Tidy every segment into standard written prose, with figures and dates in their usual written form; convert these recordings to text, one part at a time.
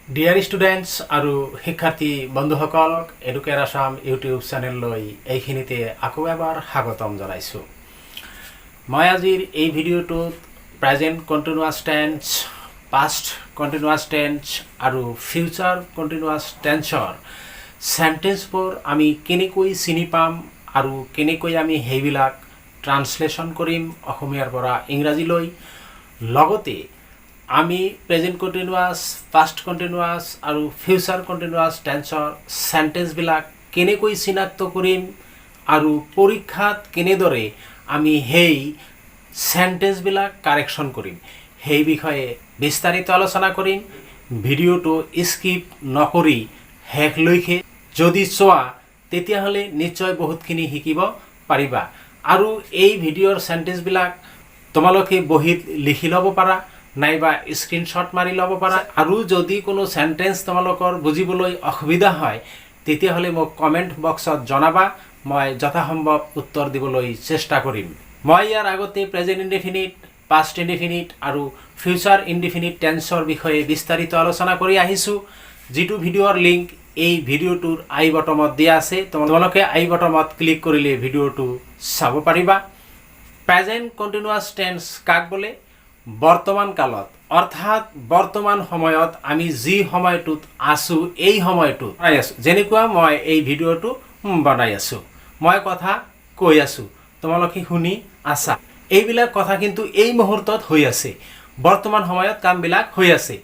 Dear students আৰু শিক্ষাৰ্থী বন্ধুসকল, এডুকেয়াৰ আসাম ইউটিউব চেনেললৈ এইখিনিতে আকৌ এবাৰ স্বাগতম জনাইছোঁ। মই আজিৰ এই ভিডিঅ'টোত present continuous tense, past continuous tense আৰু ফিউচাৰ কণ্টিনিউৱাছ টেন্সৰ চেণ্টেন্সবোৰ আমি কেনেকৈ চিনি পাম আৰু কেনেকৈ আমি সেইবিলাক ট্ৰান্সলেশ্যন কৰিম অসমীয়াৰ পৰা ইংৰাজীলৈ, লগতে আমি প্ৰেজেণ্ট কণ্টিনিউৱাছ, পাষ্ট কণ্টিনিউৱাছ আৰু ফিউচাৰ কণ্টিনিউৱাছ টেন্সৰ চেণ্টেন্সবিলাক কেনেকৈ চিনাক্ত কৰিম আৰু পৰীক্ষাত কেনেদৰে আমি সেই চেণ্টেন্সবিলাক কাৰেকশ্যন কৰিম সেই বিষয়ে বিস্তাৰিত আলোচনা কৰিম। ভিডিঅ'টো স্কিপ নকৰি শেষলৈকে যদি চোৱা তেতিয়াহ'লে নিশ্চয় বহুতখিনি শিকিব পাৰিবা। আৰু এই ভিডিঅ'ৰ চেণ্টেন্সবিলাক তোমালোকে বহীত লিখি ল'ব পাৰা নাইবা স্ক্ৰীনশ্বট মাৰি ল'ব পাৰা। আৰু যদি কোনো চেণ্টেন্স তোমালোকৰ বুজিবলৈ অসুবিধা হয় তেতিয়াহ'লে মোক কমেণ্ট বক্সত জনাবা, মই যথাসম্ভৱ উত্তৰ দিবলৈ চেষ্টা কৰিম। মই ইয়াৰ আগতে প্ৰেজেণ্ট ইনডেফিনিট, পাষ্ট ইনডেফিনিট আৰু ফিউচাৰ ইনডেফিনিট টেন্সৰ বিষয়ে বিস্তাৰিত আলোচনা কৰি আহিছোঁ, যিটো ভিডিঅ'ৰ লিংক এই ভিডিঅ'টোৰ আই বটমত দিয়া আছে। তোমালোকে আই বটমত ক্লিক কৰিলে ভিডিঅ'টো চাব পাৰিবা। প্ৰেজেণ্ট কণ্টিনিউৱাছ টেন্স কাক বোলে? বৰ্তমান কালত, অৰ্থাৎ বৰ্তমান সময়ত আমি যি সময়টোত আছোঁ এই সময়টোত বনাই আছোঁ। যেনেকুৱা মই এই ভিডিঅ'টো বনাই আছোঁ, মই কথা কৈ আছোঁ, তোমালোকে শুনি আছা। এইবিলাক কথা কিন্তু এই মুহূৰ্তত হৈ আছে, বৰ্তমান সময়ত কামবিলাক হৈ আছে।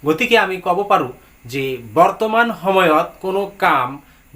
গতিকে আমি ক'ব পাৰোঁ যে বৰ্তমান সময়ত কোনো কাম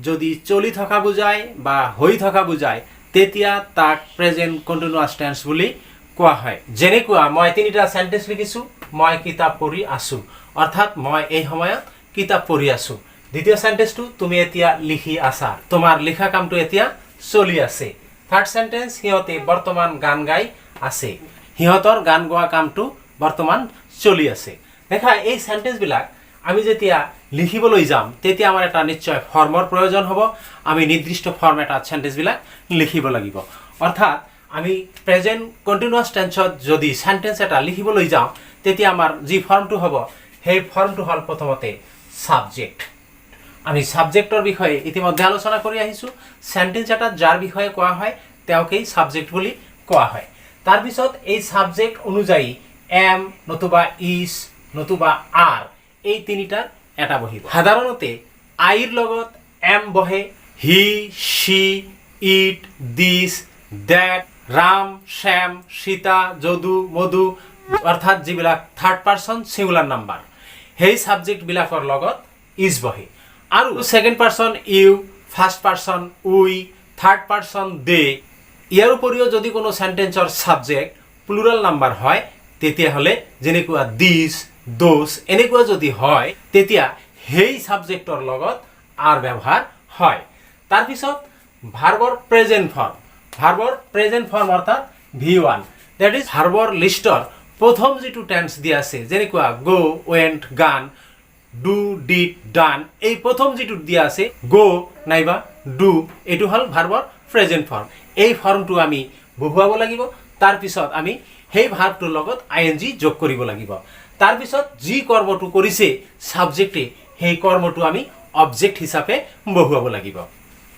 যদি চলি থকা বুজায় বা হৈ থকা বুজায় তেতিয়া তাক প্ৰেজেণ্ট কণ্টিনিউৱাছ টেন্স বুলি কোৱা হয়। যেনেকুৱা মই তিনিটা চেণ্টেন্স লিখিছোঁ, মই কিতাপ পঢ়ি আছোঁ, অৰ্থাৎ মই এই সময়ত কিতাপ পঢ়ি আছোঁ। দ্বিতীয় চেণ্টেন্সটো তুমি এতিয়া লিখি আছা, তোমাৰ লিখা কামটো এতিয়া চলি আছে। থাৰ্ড চেণ্টেন্স সিহঁতে বৰ্তমান গান গাই আছে, সিহঁতৰ গান গোৱা কামটো বৰ্তমান চলি আছে। দেখা এই চেণ্টেন্সবিলাক আমি যেতিয়া লিখিবলৈ যাম তেতিয়া আমাৰ এটা নিশ্চয় ফৰ্মৰ প্ৰয়োজন হ'ব। আমি নিৰ্দিষ্ট ফৰ্ম এটা চেণ্টেন্সবিলাক লিখিব লাগিব। অৰ্থাৎ আমি প্ৰেজেণ্ট কণ্টিনিউৱাছ টেন্সত যদি চেণ্টেন্স এটা লিখিবলৈ যাওঁ তেতিয়া আমাৰ যি ফৰ্মটো হ'ব সেই ফৰ্মটো হ'ল প্ৰথমতে ছাবজেক্ট। আমি ছাবজেক্টৰ বিষয়ে ইতিমধ্যে আলোচনা কৰি আহিছোঁ। চেণ্টেন্স এটাত যাৰ বিষয়ে কোৱা হয় তেওঁকেই ছাবজেক্ট বুলি কোৱা হয়। তাৰপিছত এই ছাবজেক্ট অনুযায়ী এম নতুবা ইজ নতুবা আৰ এই তিনিটাৰ এটা বহিব। সাধাৰণতে আইৰ লগত এম বহে, he, she, it, this, that, Ram, Shyam, Sita, Jadu, Madhu, অৰ্থাৎ যিবিলাক থাৰ্ড পাৰ্চন ছিংগুলাৰ নাম্বাৰ সেই ছাবজেক্টবিলাকৰ লগত ইজ বহে। আৰু second person you, first person we, third person they. ইয়াৰ উপৰিও যদি কোনো চেণ্টেন্সৰ ছাবজেক্ট প্লুৰেল নাম্বাৰ হয় তেতিয়াহ'লে যেনেকুৱা দিছ, দোজ এনেকুৱা যদি হয় তেতিয়া সেই ছাবজেক্টৰ লগত আৰ ব্যৱহাৰ হয়। তাৰপিছত ভাৰ্বৰ প্ৰেজেণ্ট ফৰ্ম, ভাৰ্বৰ প্ৰেজেণ্ট ফৰ্ম অৰ্থাৎ V1, ডেট ইজ ভাৰ্বৰ লিষ্টৰ প্ৰথম যিটো টেন্স দিয়া আছে, যেনেকুৱা গ, ৱেণ্ট, গান, ডু, ডিড, ডান, এই প্ৰথম যিটো দিয়া আছে গ নাইবা ডু, এইটো হ'ল ভাৰ্বৰ প্ৰেজেণ্ট ফৰ্ম। এই ফৰ্মটো আমি বহুৱাব লাগিব। তাৰপিছত আমি সেই ভাৰ্বটোৰ লগত ING যোগ কৰিব লাগিব। তাৰপিছত যি কৰ্মটো কৰিছে ছাবজেক্টে সেই কৰ্মটো আমি অবজেক্ট হিচাপে বহুৱাব লাগিব।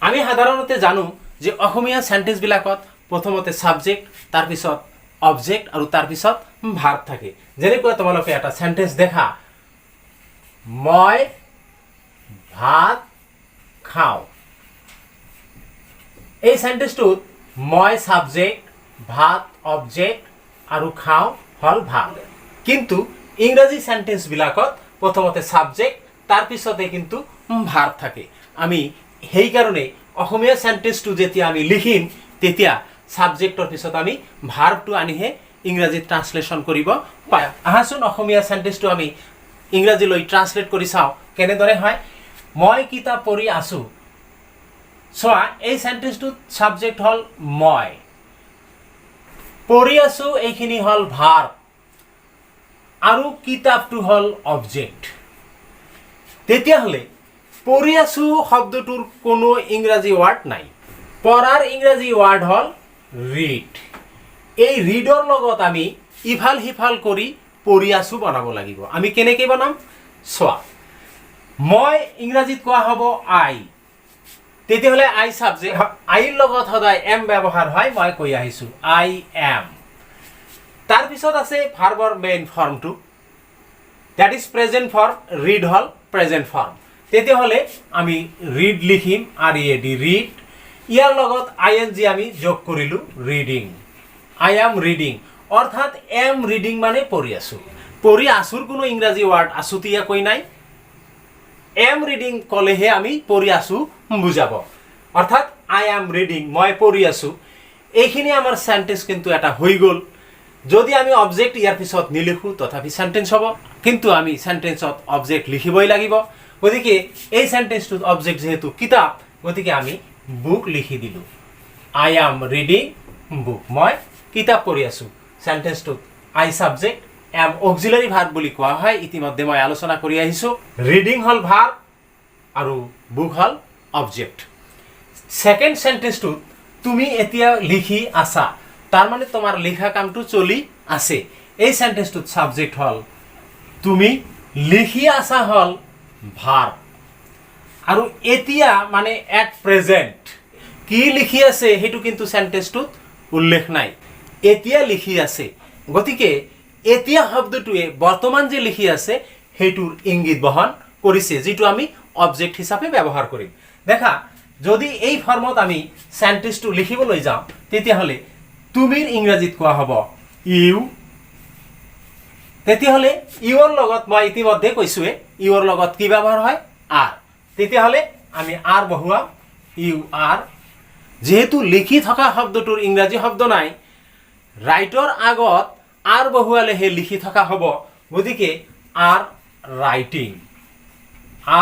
আমি সাধাৰণতে জানো যে অসমীয়া চেণ্টেন্সবিলাকত প্ৰথমতে ছাবজেক্ট, তাৰপিছত অবজেক্ট আৰু তাৰপিছত ভাৰ্ব থাকে। যেনেকুৱা তোমালোকে এটা চেণ্টেন্স দেখা, মই ভাত খাওঁ। এই চেণ্টেন্সটোত মই ছাবজেক্ট, ভাত অবজেক্ট আৰু খাওঁ হ'ল ভাৰ্ব। কিন্তু ইংৰাজী চেণ্টেন্সবিলাকত প্ৰথমতে ছাবজেক্ট তাৰপিছতে কিন্তু ভাৰ্ব থাকে। আমি সেইকাৰণে অসমীয়া চেণ্টেন্সটো যেতিয়া আমি লিখিম তেতিয়া ছাবজেক্টৰ পিছত আমি ভাৰ্বটো আনিহে ইংৰাজীত ট্ৰান্সলেশ্যন কৰিব পাৰিম। আহাচোন অসমীয়া চেণ্টেন্সটো আমি ইংৰাজীলৈ ট্ৰান্সলেট কৰি চাওঁ কেনেদৰে হয়। মই কিতাপ পঢ়ি আছোঁ। চোৱা এই চেণ্টেন্সটোত ছাবজেক্ট হ'ল মই, পঢ়ি আছোঁ এইখিনি হ'ল ভাৰ্ব আৰু কিতাপটো হ'ল অবজেক্ট। তেতিয়াহ'লে পঢ়ি আছোঁ শব্দটোৰ কোনো ইংৰাজী ৱাৰ্ড নাই। পঢ়াৰ ইংৰাজী ৱাৰ্ড হ'ল ৰিড। এই ৰিডৰ লগত আমি ইফাল সিফাল কৰি পঢ়ি আছোঁ বনাব লাগিব। আমি কেনেকৈ বনাম চোৱা, মই ইংৰাজীত কোৱা হ'ব আই, তেতিয়াহ'লে আই ছাবজেক্ট, আইৰ লগত সদায় এম ব্যৱহাৰ হয়, মই কৈ আহিছোঁ আই এম। তাৰপিছত আছে ভাৰ্বৰ মেইন ফৰ্মটো, that is present form, read হ'ল প্ৰেজেণ্ট ফৰ্ম। তেতিয়াহ'লে আমি ৰিড লিখিম, READ, ৰিড। ইয়াৰ লগত ING আমি যোগ কৰিলোঁ, ৰিডিং। আই এম ৰিডিং, অৰ্থাৎ এম ৰিডিং মানে পঢ়ি আছোঁ। পঢ়ি আছোৰ কোনো ইংৰাজী ৱাৰ্ড আছোঁতিয়া কৈ নাই, এম ৰিডিং ক'লেহে আমি পঢ়ি আছোঁ বুজাব। অৰ্থাৎ আই এম ৰিডিং, মই পঢ়ি আছোঁ। এইখিনি আমাৰ চেণ্টেন্স কিন্তু এটা হৈ গ'ল। যদি আমি অবজেক্ট ইয়াৰ পিছত নিলিখোঁ তথাপি চেণ্টেন্স হ'ব, কিন্তু আমি চেণ্টেন্সত অবজেক্ট লিখিবই লাগিব। গতিকে এই চেণ্টেন্সটোত অবজেক্ট যিহেতু কিতাপ, গতিকে আমি বুক লিখি দিলোঁ। আই এম ৰিডিং বুক, মই কিতাপ পঢ়ি আছোঁ। চেণ্টেন্সটোত আই ছাবজেক্ট, এম অক্সিলাৰী ভাৰ্ব বুলি কোৱা হয়, ইতিমধ্যে মই আলোচনা কৰি আহিছোঁ। ৰিডিং হ'ল ভাৰ্ব আৰু বুক হ'ল অবজেক্ট। ছেকেণ্ড চেণ্টেন্সটোত তুমি এতিয়া লিখি আছা, তাৰমানে তোমাৰ লিখা কামটো চলি আছে। এই চেণ্টেন্সটোত ছাবজেক্ট হ'ল তুমি, লিখি আছা হ'ল ভাৰ্ব, আৰু এতিয়া মানে এট প্ৰেজেণ্ট কি লিখি আছে সেইটো কিন্তু চেণ্টেন্সটোত উল্লেখ নাই, এতিয়া লিখি আছে। গতিকে এতিয়া শব্দটোৱে বৰ্তমান যে লিখি আছে সেইটোৰ ইংগিত বহন কৰিছে, যিটো আমি অবজেক্ট হিচাপে ব্যৱহাৰ কৰিম। দেখা, যদি এই ফৰ্মত আমি চেণ্টেন্সটো লিখিবলৈ যাওঁ তেতিয়াহ'লে তুমিৰ ইংৰাজীত কোৱা হ'ব ইউ। তেতিয়াহ'লে ইউৰ লগত মই ইতিমধ্যে কৈছোঁৱে, ইউৰ লগত কি ব্যৱহাৰ হয়, আৰ। তেতিয়াহ'লে আমি আৰ বহুৱাম, ইউ আৰ। যিহেতু লিখি থকা শব্দটোৰ ইংৰাজী শব্দ নাই, ৰাইটৰ আগত আৰ বহুৱালেহে লিখি থকা হ'ব। গতিকে are writing,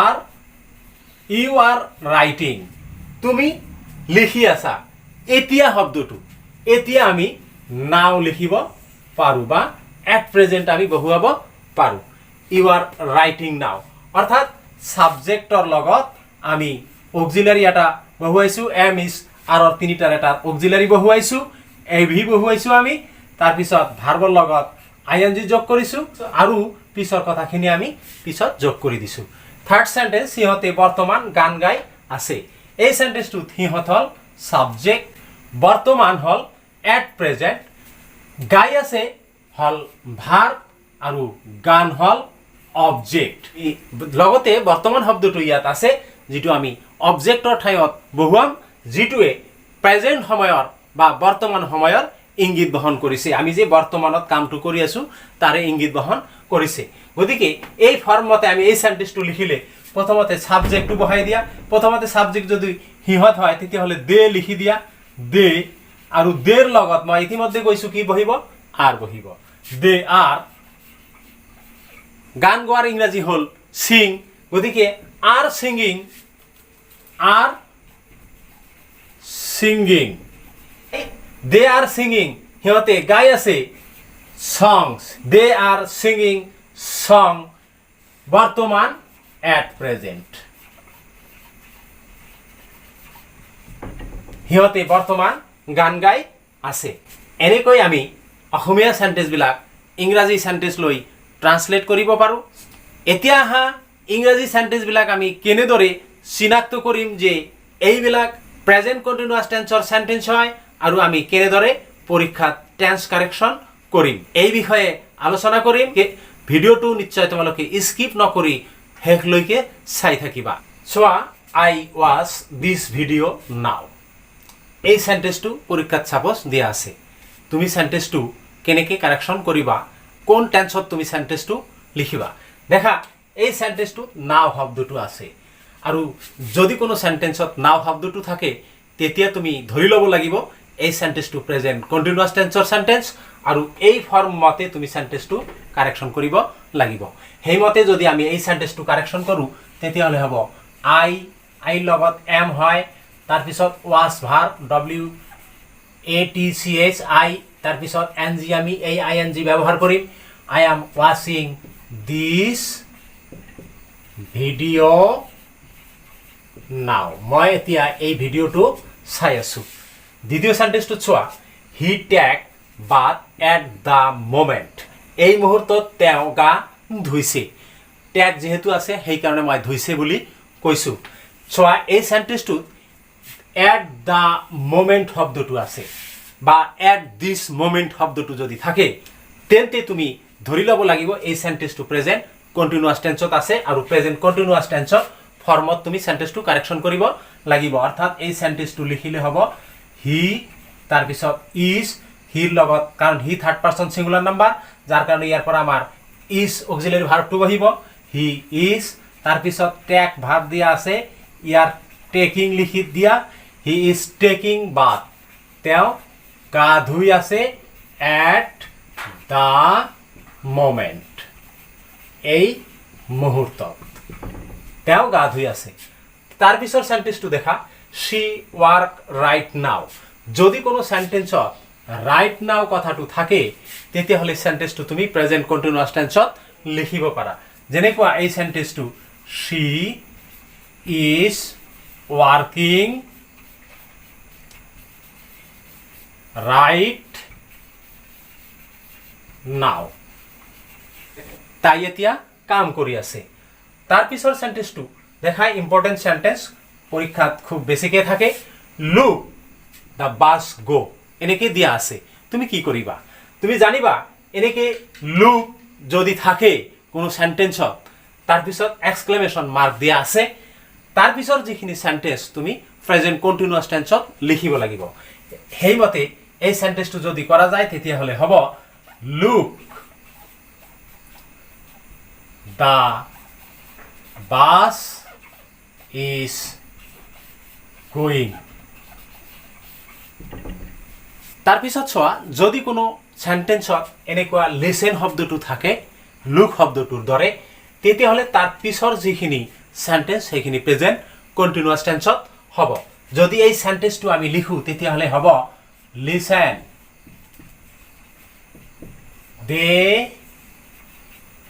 are you are writing, তুমি লিখি আছা। এতিয়া শব্দটো, এতিয়া আমি নাও লিখিব পাৰোঁ বা এট প্ৰেজেণ্ট আমি বহুৱাব পাৰোঁ, ইউ আৰ ৰাইটিং নাও। অৰ্থাৎ ছাবজেক্টৰ লগত আমি অক্সিলাৰী এটা বহুৱাইছোঁ, এম ইজ আৰৰ তিনিটাৰ এটা অক্সিলাৰী বহুৱাইছোঁ, AV বহুৱাইছোঁ আমি। তাৰপিছত ভাৰ্বৰ লগত ING যোগ কৰিছোঁ, আৰু পিছৰ কথাখিনি আমি পিছত যোগ কৰি দিছোঁ। থাৰ্ড চেণ্টেন্স, সিহঁতে বৰ্তমান গান গাই আছে। এই চেণ্টেন্সটোত সিহঁত হ'ল ছাবজেক্ট, বৰ্তমান হ'ল এট প্ৰেজেণ্ট, গাই আছে হ'ল ভাৰ্ব, আৰু গান হ'ল অবজেক্ট। লগতে বৰ্তমান শব্দটো ইয়াত আছে, যিটো আমি অবজেক্টৰ ঠাইত বহুৱাম, যিটোৱে প্ৰেজেণ্ট সময়ৰ বা বৰ্তমান সময়ৰ ইংগিত বহন কৰিছে। আমি যে বৰ্তমানত কামটো কৰি আছোঁ তাৰে ইংগিত বহন কৰিছে। গতিকে এই ফৰ্মতে আমি এই চেণ্টেন্সটো লিখিলে প্ৰথমতে ছাবজেক্টটো বহাই দিয়া। প্ৰথমতে ছাবজেক্ট যদি সিহঁত হয় তেতিয়াহ'লে দে লিখি দিয়া, দে, আৰু দেৰ লগত মই ইতিমধ্যে কৈছোঁ কি বহিব, আৰ বহিব, দে আৰ। গান গোৱাৰ ইংৰাজী হ'ল সিং, গতিকে আৰ ছিংগিং, আৰ ছিংগিং, দে আৰ ছিংগিং, সিহঁতে গাই আছে songs, they are singing song, বৰ্তমান at present, সিহঁতে বৰ্তমান গান গাই আছে। এনেকৈ আমি অসমীয়া চেণ্টেন্সবিলাক ইংৰাজী চেণ্টেন্স লৈ ট্ৰান্সলেট কৰিব পাৰোঁ। এতিয়া আহা ইংৰাজী চেণ্টেন্সবিলাক আমি কেনেদৰে চিনাক্ত কৰিম যে এইবিলাক প্ৰেজেণ্ট কণ্টিনিউৱাছ টেন্সৰ চেণ্টেন্স হয়, আৰু আমি কেনেদৰে পৰীক্ষাত টেন্স কাৰেকশ্যন কৰিম, এই বিষয়ে আলোচনা কৰিম। ভিডিঅ'টো নিশ্চয় তোমালোকে স্কিপ নকৰি শেষলৈকে চাই থাকিবা। চোৱা, আই ৱাচ দিছ ভিডিঅ' নাও। এই চেণ্টেন্সটো পৰীক্ষাত ছাপ'জ দিয়া আছে, তুমি চেণ্টেন্সটো কেনেকৈ কাৰেকশ্যন কৰিবা, কোন টেন্সত তুমি চেণ্টেন্সটো লিখিবা। দেখা, এই চেণ্টেন্সটোত নাও শব্দটো আছে, আৰু যদি কোনো চেণ্টেন্সত নাও শব্দটো থাকে তেতিয়া তুমি ধৰি ল'ব লাগিব এই চেণ্টেন্সটো প্ৰেজেণ্ট কণ্টিনিউৱাছ টেন্সৰ চেণ্টেন্স, আৰু এই ফৰ্ম মতে তুমি চেণ্টেন্সটো কাৰেকশ্যন কৰিব লাগিব। সেইমতে যদি আমি এই চেণ্টেন্সটো কাৰেকশ্যন কৰোঁ তেতিয়াহ'লে হ'ব আইৰ লগত এম হয়, তাৰপিছত ৱাচ ভাৰ্ব WATCH আই, তাৰপিছত NG আমি এই ING ব্যৱহাৰ কৰিম, আই এম ৱাচিং দিছ ভিডিঅ' নাও, মই এতিয়া এই ভিডিঅ'টো চাই আছোঁ। দ্বিতীয় চেণ্টেন্সটোত চোৱা, he take bath at the moment, এই মুহূৰ্তত তেওঁ গা ধুইছে। ট্যাগ যেহেতু আছে সেইকাৰণে মই ধুইছে বুলি কৈছোঁ চোৱা এই সেন্টেন্সটোত এট দ্য মোমেন্ট শব্দটো আছে বা এট দিস মোমেন্ট শব্দটো যদি থাকে তেন্তে তুমি ধৰি ল'ব লাগিব এই সেন্টেন্সটো প্ৰেজেন্ট কন্টিনিউয়াস টেন্সত আছে আৰু প্ৰেজেন্ট কন্টিনিউয়াস টেন্সৰ ফৰ্মত তুমি সেন্টেন্সটো কাৰেকশ্যন কৰিব লাগিব অৰ্থাৎ এই সেন্টেন্সটো লিখিলে হ'ব হি তাৰ পিছত ইজ হিৰ লগত কাৰণ হি থাৰ্ড পাৰসন সিঙ্গুলাৰ নাম্বাৰ যাৰ কাৰণে ইয়াৰ পৰা আমাৰ ইজ অক্সিলাৰি ভাৰ্বটো বহিব হি ইজ তাৰ পিছত টেক ভাৰ্ব দিয়া আছে ইয়াৰ টেকিং লিখি দিয়া হি ইজ টেকিং বাথ তেওঁ গা ধুই আছে এট দ্য মোমেন্ট এই মুহূৰ্তত তেওঁ গা ধুই আছে তাৰ পিছৰ সেন্টেন্সটো দেখা she work right now যদি কোনো সেন্টেন্সত right now কথাটো থাকে তেতিয়াহলে সেন্টেন্সটো তুমি প্ৰেজেন্ট কন্টিনিউয়াস টেন্সত লিখিব পাৰা যেনেকুৱা এই সেন্টেন্সটো she is working right now তাই এতিয়া কাম কৰি আছে তাৰ পিছৰ সেন্টেন্সটো দেখা ইম্পৰ্টেন্ট সেন্টেন্স পৰীক্ষাত খুব বেছিকে থাকে look the bus go এনেকে দিয়া আছে তুমি কি কৰিবা তুমি জানিবা এনেকে look যদি থাকে কোনো সেন্টেন্সত তাৰ পিছত এক্সক্লেমেশন মাৰ্ক দিয়া আছে তাৰ পিছৰ যিখিনি সেন্টেন্স তুমি প্ৰেজেন্ট কন্টিনিউয়াস টেন্সত লিখিব লাগিব হেইমতে এই সেন্টেন্সটো যদি কৰা যায় তেতিয়া হলে হ'ব look the bus is going তাৰ পিছত চোৱা যদি কোনো সেন্টেন্সত এনেকুৱা লিসেন শব্দটো থাকে লুক শব্দটোৰ দৰে তেতিয়া হলে তাৰ পিছৰ যিখিনি সেন্টেন্স সেইখিনি প্ৰেজেন্ট কন্টিনিউয়াস টেন্সত হ'ব যদি এই সেন্টেন্সটো আমি লিখো তেতিয়া হলে হ'ব listen they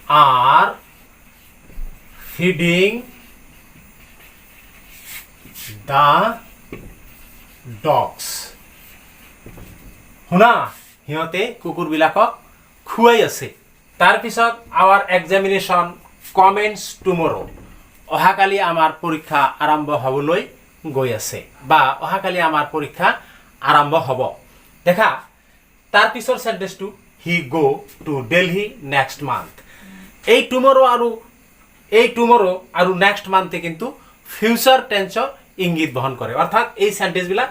are feeding the dogs শুনা হিয়তে কুকুৰ বিলাকক খুৱাই আছে তাৰ পিছত our examination comments tomorrow অহাকালি আমাৰ পৰীক্ষা আৰম্ভ হ'বলৈ গৈ আছে বা অহাকালি আমাৰ পৰীক্ষা আৰম্ভ হ'ব দেখা তাৰ পিছৰ সেন্টেন্সটো he go to Delhi next month এই টুমৰো আৰু নেক্সট মান্থে কিন্তু ফিউচাৰ টেন্সৰ ইংগিত বহন কৰে অৰ্থাৎ এই সেন্টেন্স বিলাক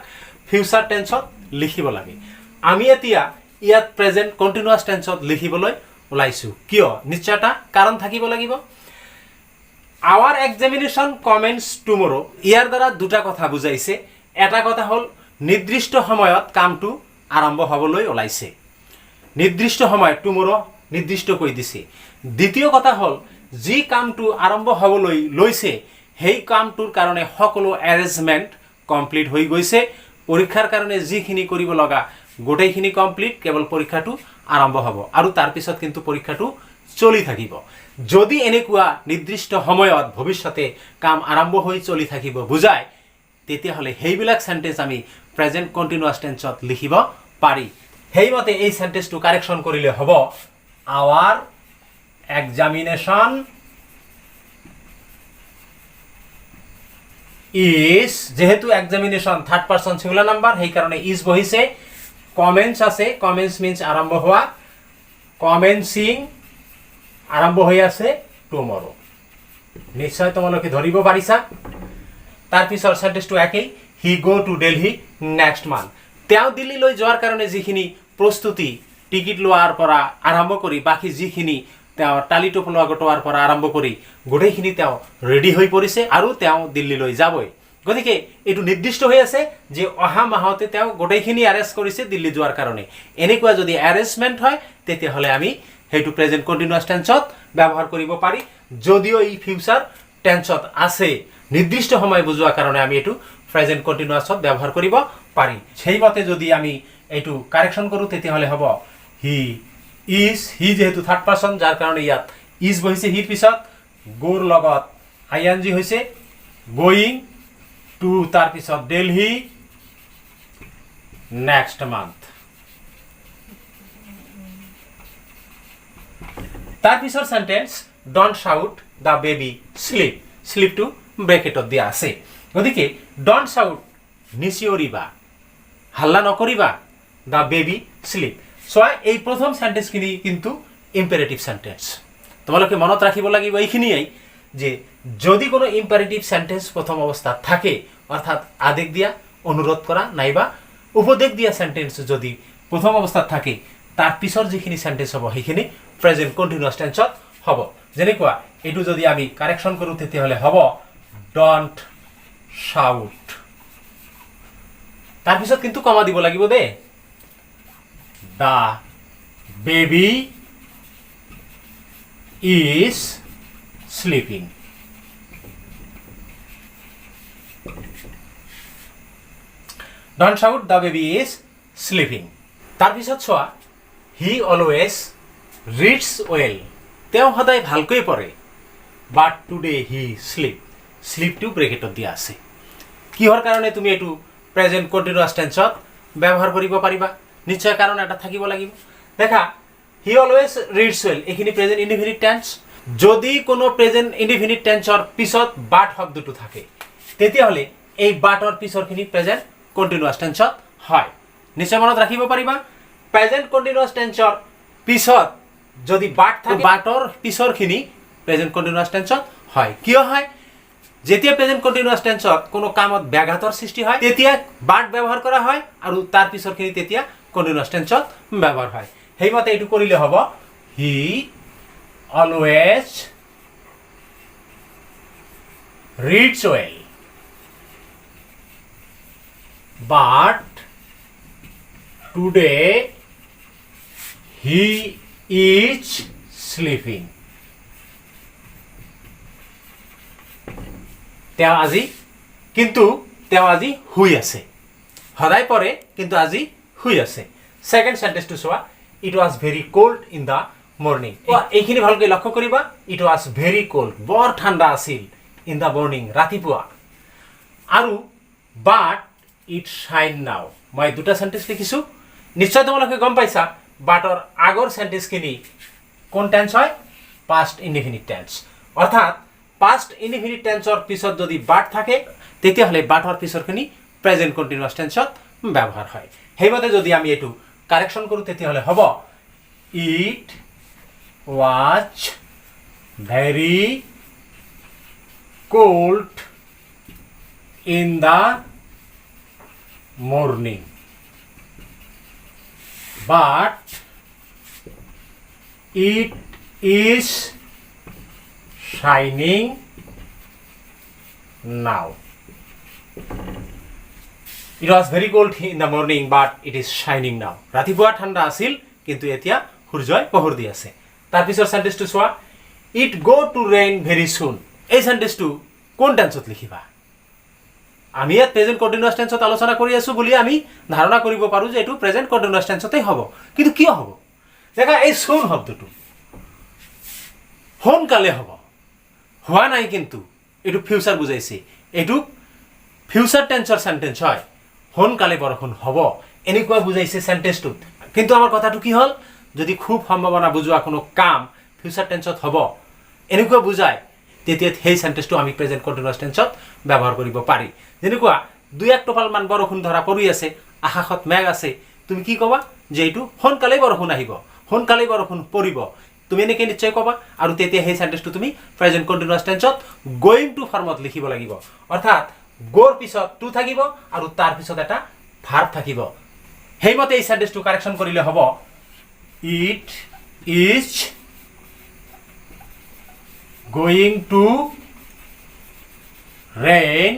ফিউচাৰ টেন্সত লিখিব লাগে আমি এতিয়া ইয়াত প্ৰেজেন্ট কন্টিনিউয়াস টেন্সত লিখিবলৈ ওলাইছো কিয় নিশ্চয়তা কাৰণ থাকিব লাগিব our examination comments tomorrow ইয়াৰ দ্বাৰা দুটা কথা বুজাইছে এটা কথা হল নিৰ্দিষ্ট সময়ত কামটো আৰম্ভ হ'বলৈ ওলাইছে নিৰ্দিষ্ট সময় টুমৰো নিৰ্দিষ্ট কৈ দিছে দ্বিতীয় কথা হল যি কামটো আৰম্ভ হ'বলৈ লৈছে সেই কামটোৰ কাৰণে সকলো এৰেঞ্জমেন্ট কমপ্লিট হৈ গৈছে পৰীক্ষাৰ কাৰণে যিখিনি কৰিব লগা গোটেইখিনি কমপ্লিট কেৱল পৰীক্ষাটো আৰম্ভ হ'ব আৰু তাৰ পিছত কিন্তু পৰীক্ষাটো চলি থাকিব যদি এনেকুৱা নিৰ্দিষ্ট সময়ত ভৱিষ্যতে কাম আৰম্ভ হৈ চলি থাকিব বুজায় তেতিয়াহলে সেইবিলাক সেন্টেন্স আমি প্ৰেজেন্ট কন্টিনিউয়াস টেন্সত লিখিব পাৰি হেইমতে এই সেন্টেন্সটো কাৰেকশ্যন কৰিলে হ'ব our examination is যেহেতু examination third person singular number সেই কাৰণে is বহিছে comments আছে comments means আৰম্ভ হোৱা commencing আৰম্ভ হৈ আছে tomorrow নিশ্চয় তোমালোকে ধৰিব পাৰিছা তাৰ পিছৰ সেন্টেন্সটো একেই he go to Delhi next month তেওঁ দিল্লীলৈ যোৱাৰ কাৰণে যিখিনি প্ৰস্তুতি টিকিট লোৱাৰ পৰা আৰম্ভ কৰি বাকি যিখিনি তেওঁ টালিটো লোৱা গটোৱাৰ পৰা আৰম্ভ কৰি গোটেইখিনি তেওঁ ৰেডি হৈ পৰিছে আৰু তেওঁ দিল্লীলৈ যাবই গতিকে এটো নিৰ্দিষ্ট হৈ আছে যে অহা মাহতে তেওঁ গোটেইখিনি এৰেঞ্জ কৰিছে দিল্লী যোৱাৰ কাৰণে এনেকুৱা যদি এৰেঞ্জমেন্ট হয় তেতিয়া হলে আমি হেতু প্ৰেজেন্ট কন্টিনিউয়াস টেন্সত ব্যৱহাৰ কৰিব পাৰি যদিও এই ফিউচাৰ টেন্সত আছে নিৰ্দিষ্ট সময় বুজোৱাৰ কাৰণে আমি এটো প্ৰেজেন্ট কন্টিনিউয়াসত ব্যৱহাৰ কৰিব পাৰি সেইমতে যদি আমি এটো কাৰেকশ্যন কৰো তেতিয়া হলে হ'ব he is he যেহেতু থাৰ্ড পাৰসন যাৰ কাৰণে ইয়াত is বহিছে হিৰ পিছত গোৰ লগত ing হৈছে going to তাৰ পিছত Delhi next month তাৰ পিছৰ sentence don't shout the baby sleep স্লিপটো ব্ৰেকেটত দিয়া আছে গতিকে ডন্ট শাউট নিচিঞৰিবা হাল্লা নকৰিবা দ্য বেবি স্লিপ চোৱা এই প্ৰথম সেন্টেন্সখিনি কিন্তু ইম্পেৰেটিভ সেন্টেন্স তোমালোকে মনত ৰাখিব লাগিব এইখিনিয়েই যে যদি কোনো ইম্পেৰেটিভ সেন্টেন্স প্ৰথম অৱস্থাত থাকে অৰ্থাৎ আদেশ দিয়া অনুৰোধ কৰা নাইবা উপদেশ দিয়া সেন্টেন্স যদি প্ৰথম অৱস্থাত থাকে তাৰ পিছৰ যিখিনি সেন্টেন্স হ'ব সেইখিনি প্ৰেজেন্ট কন্টিনিউয়াস টেন্সত হ'ব যেনেকুৱা এটো যদি আমি কাৰেকশন কৰো তেতিয়াহলে হ'ব ডন্ট শাউট তাৰ পিছত কিন্তু কমা দিব লাগিব দে the baby is sleeping don't shout the baby is sleeping তাৰ পিছত চোৱা he always reads well তেওঁ সদায় ভালকৈ পঢ়ে but today he sleep to ব্ৰেকেটত দিয়া আছে কিহৰ কাৰণে তুমি এটো প্ৰেজেন্ট কন্টিনিউয়াস টেন্সত ব্যৱহাৰ কৰিব পাৰিবা নিশ্চয় কাৰণ এটা থাকিব লাগিব দেখা he always reads well এখিনি প্ৰেজেন্ট ইনডিফিনিট টেন্স যদি কোনো প্ৰেজেন্ট ইনডিফিনিট টেন্সৰ পিছত বাট শব্দটো থাকে তেতিয়াহলে এই বাটৰ পিছৰখিনি প্ৰেজেন্ট কন্টিনিউয়াস টেন্সত হয় নিশ্চয় মনত ৰাখিব পাৰিবা প্ৰেজেন্ট কন্টিনিউয়াস টেন্সৰ পিছত যদি বাট থাকে বাটৰ পিছৰখিনি প্ৰেজেন্ট কন্টিনিউয়াস টেন্সত হয় কিয় হয় যেতিয়া প্ৰেজেন্ট কন্টিনিউয়াস টেন্সত কোনো কামত ব্যাঘাতৰ সৃষ্টি হয় তেতিয়া বাট ব্যৱহাৰ কৰা হয় আৰু তাৰ পিছৰখিনি তেতিয়া কন্টিনিউয়াস টেন্সত ব্যৱহাৰ হয় হেইমতে এটো কৰিলে হ'ব he always reads well but today he is sleeping তেওঁ আজি শুই আছে সদায় পৰে কিন্তু আজি শুই আছে সেকেন্ড সেন্টেন্সটো চোৱা it was very cold in the morning এইখিনি ভালকৈ লক্ষ্য কৰিবা it was very cold বৰ ঠাণ্ডা আছিল in the morning ৰাতিপুৱা আৰু but it shine now মই দুটা সেন্টেন্স লিখিছো নিশ্চয় তোমালোকে গম পাইছা বাটৰ আগৰ সেন্টেন্সখিনি কোন টেন্স হয় past indefinite tense অৰ্থাৎ past indefinite tenseৰ পিছত যদি বাট থাকে তেতিয়াহলে বাটৰ পিছৰখিনি প্ৰেজেন্ট কন্টিনিউয়াস টেন্সত ব্যৱহাৰ হয় হেইমতে যদি আমি এটো কাৰেকশন কৰো তেতিয়াহলে হ'ব it was very cold in the morning but it is shining now It was very cold in the morning but it is shining now. ৰাতিপুৱা ঠাণ্ডা আছিল কিন্তু এতিয়া সূৰ্যই পোহৰ দি আছে। তাৰ পিছৰ সেন্টেন্সটো চোৱা It go to rain very soon. এই সেন্টেন্সটো কোন টেন্সত লিখিবা? আমি ইয়াত প্ৰেজেন্ট কন্টিনিউয়াস টেন্সত আলোচনা কৰি আছো বুলি আমি ধাৰণা কৰিব পাৰো যে এটো প্ৰেজেন্ট কন্টিনিউয়াস টেন্সতেই হ'ব। কিন্তু কিয় হ'ব? দেখা এই soon শব্দটো সোনকালে হ'ব। হোৱা নাই কিন্তু এটো ফিউচাৰ বুজাইছে। এটো ফিউচাৰ টেন্সৰ সেন্টেন্স হয়। সোনকালে বৰষুণ হ'ব এনেকুৱা বুজাইছে সেন্টেন্সটো কিন্তু আমাৰ কথাটো কি হ'ল যদি খুব সম্ভাৱনা বুজোৱা কোনো কাম ফিউচাৰ টেন্সত হ'ব এনেকুৱা বুজায় তেতিয়া সেই সেন্টেন্সটো আমি প্ৰেজেন্ট কন্টিনিউয়াস টেন্সত ব্যৱহাৰ কৰিব পাৰি যেনেকুৱা দুই এক টোপাল মান বৰষুণ ধৰা পৰি আছে আকাশত মেঘ আছে তুমি কি কবা যে এইটো সোনকালে বৰষুণ আহিব সোনকালে বৰষুণ পৰিব তুমি এনেকৈ নিশ্চয় কবা আৰু তেতিয়া সেই সেন্টেন্সটো তুমি প্ৰেজেন্ট কন্টিনিউয়াস টেন্সত গোইং টু ফৰ্মত লিখিব লাগিব অৰ্থাৎ গোৰ পিছত টু থাকিব আৰু তাৰ পিছত এটা ভাৰ্ব থাকিব হেইমতে এই সেন্টেন্সটো কাৰেকশন কৰিলে হ'ব it is going to rain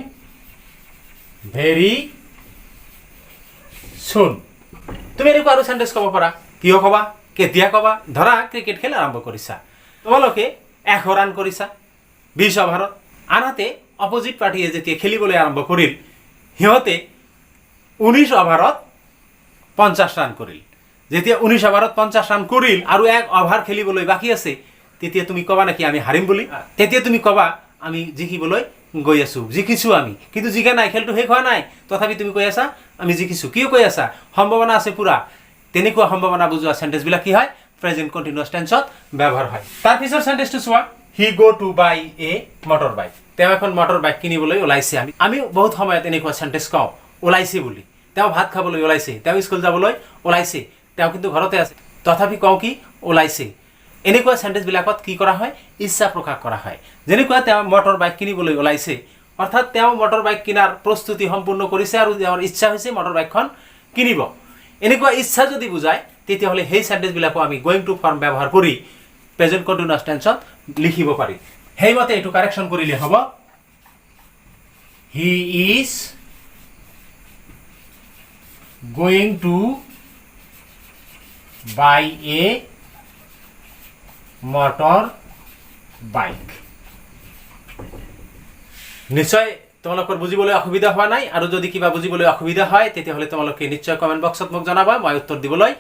very soon তুমি এনেকুৱা আৰু সেন্টেন্স ক'ব পাৰা কিয় ক'বা কেতিয়া ক'বা ধৰা ক্ৰিকেট খেল আৰম্ভ কৰিছা তোমালোকে 1 ৰান কৰিছা 20 অভাৰত আনহাতে অপোজিট পাৰ্টিয়ে যেতিয়া খেলিবলৈ আৰম্ভ কৰিল হিয়তে 19 অভাৰত 50 ৰান কৰিল যেতিয়া 19 অভাৰত 50 ৰান কৰিল আৰু এক অভাৰ খেলিবলৈ বাকি আছে তেতিয়া তুমি কবা নাকি আমি হাৰিম বুলি তেতিয়া তুমি কবা আমি জিকিবলৈ গৈ আছো জিকিছো আমি কিন্তু জিকা নাই খেলটো শেষ হোৱা নাই তথাপি তুমি কৈ আছা আমি জিকিছো কি কৈ আছা সম্ভাৱনা আছে পুৰা তেনেকুৱা সম্ভাৱনা বুজোৱা সেন্টেন্স বিলাক কি হয় প্ৰেজেন্ট কন্টিনিউয়াস টেন্সত ব্যৱহাৰ হয় তাৰ পিছৰ সেন্টেন্সটো চোৱা he go to buy a motorbike. তেওঁ এখন মটৰ বাইক কিনিবলৈ ওলাইছে। আমি বহুত সময়ত এনেকুৱা চেণ্টেঞ্চ কওঁ ওলাইছে বুলি। তেওঁ ভাত খাবলৈ ওলাইছে, তেওঁ স্কুল যাবলৈ ওলাইছে, তেওঁ কিন্তু ঘৰতে আছে, তথাপি কওঁ কি ওলাইছে। এনেকুৱা চেণ্টেঞ্চবিলাকত কি কৰা হয়, ইচ্ছা প্ৰকাশ কৰা হয়। যেনেকুৱা তেওঁ মটৰ বাইক কিনিবলৈ ওলাইছে, অৰ্থাৎ তেওঁ মটৰ বাইক কিনাৰ প্ৰস্তুতি সম্পূৰ্ণ কৰিছে আৰু তেওঁৰ ইচ্ছা হৈছে মটৰ বাইকখন কিনিব। এনেকুৱা ইচ্ছা যদি বুজায় তেতিয়াহ'লে সেই চেণ্টেঞ্চবিলাকো আমি গোয়িং টু ফৰ্ম ব্যৱহাৰ কৰি প্ৰেজেণ্ট কণ্টিনিউয়াছ টেন্সত লিখিব পাৰি। সেইমতে এইটো কাৰেকশ্যন কৰিলে হ'ব, he is going to buy a motorbike. নিশ্চয় তোমালোকৰ বুজিবলৈ অসুবিধা হোৱা নাই, আৰু যদি কিবা বুজিবলৈ অসুবিধা হয় তেতিয়াহ'লে তোমালোকে নিশ্চয় কমেণ্ট বক্সত মোক জনাবা, মই উত্তৰ দিবলৈ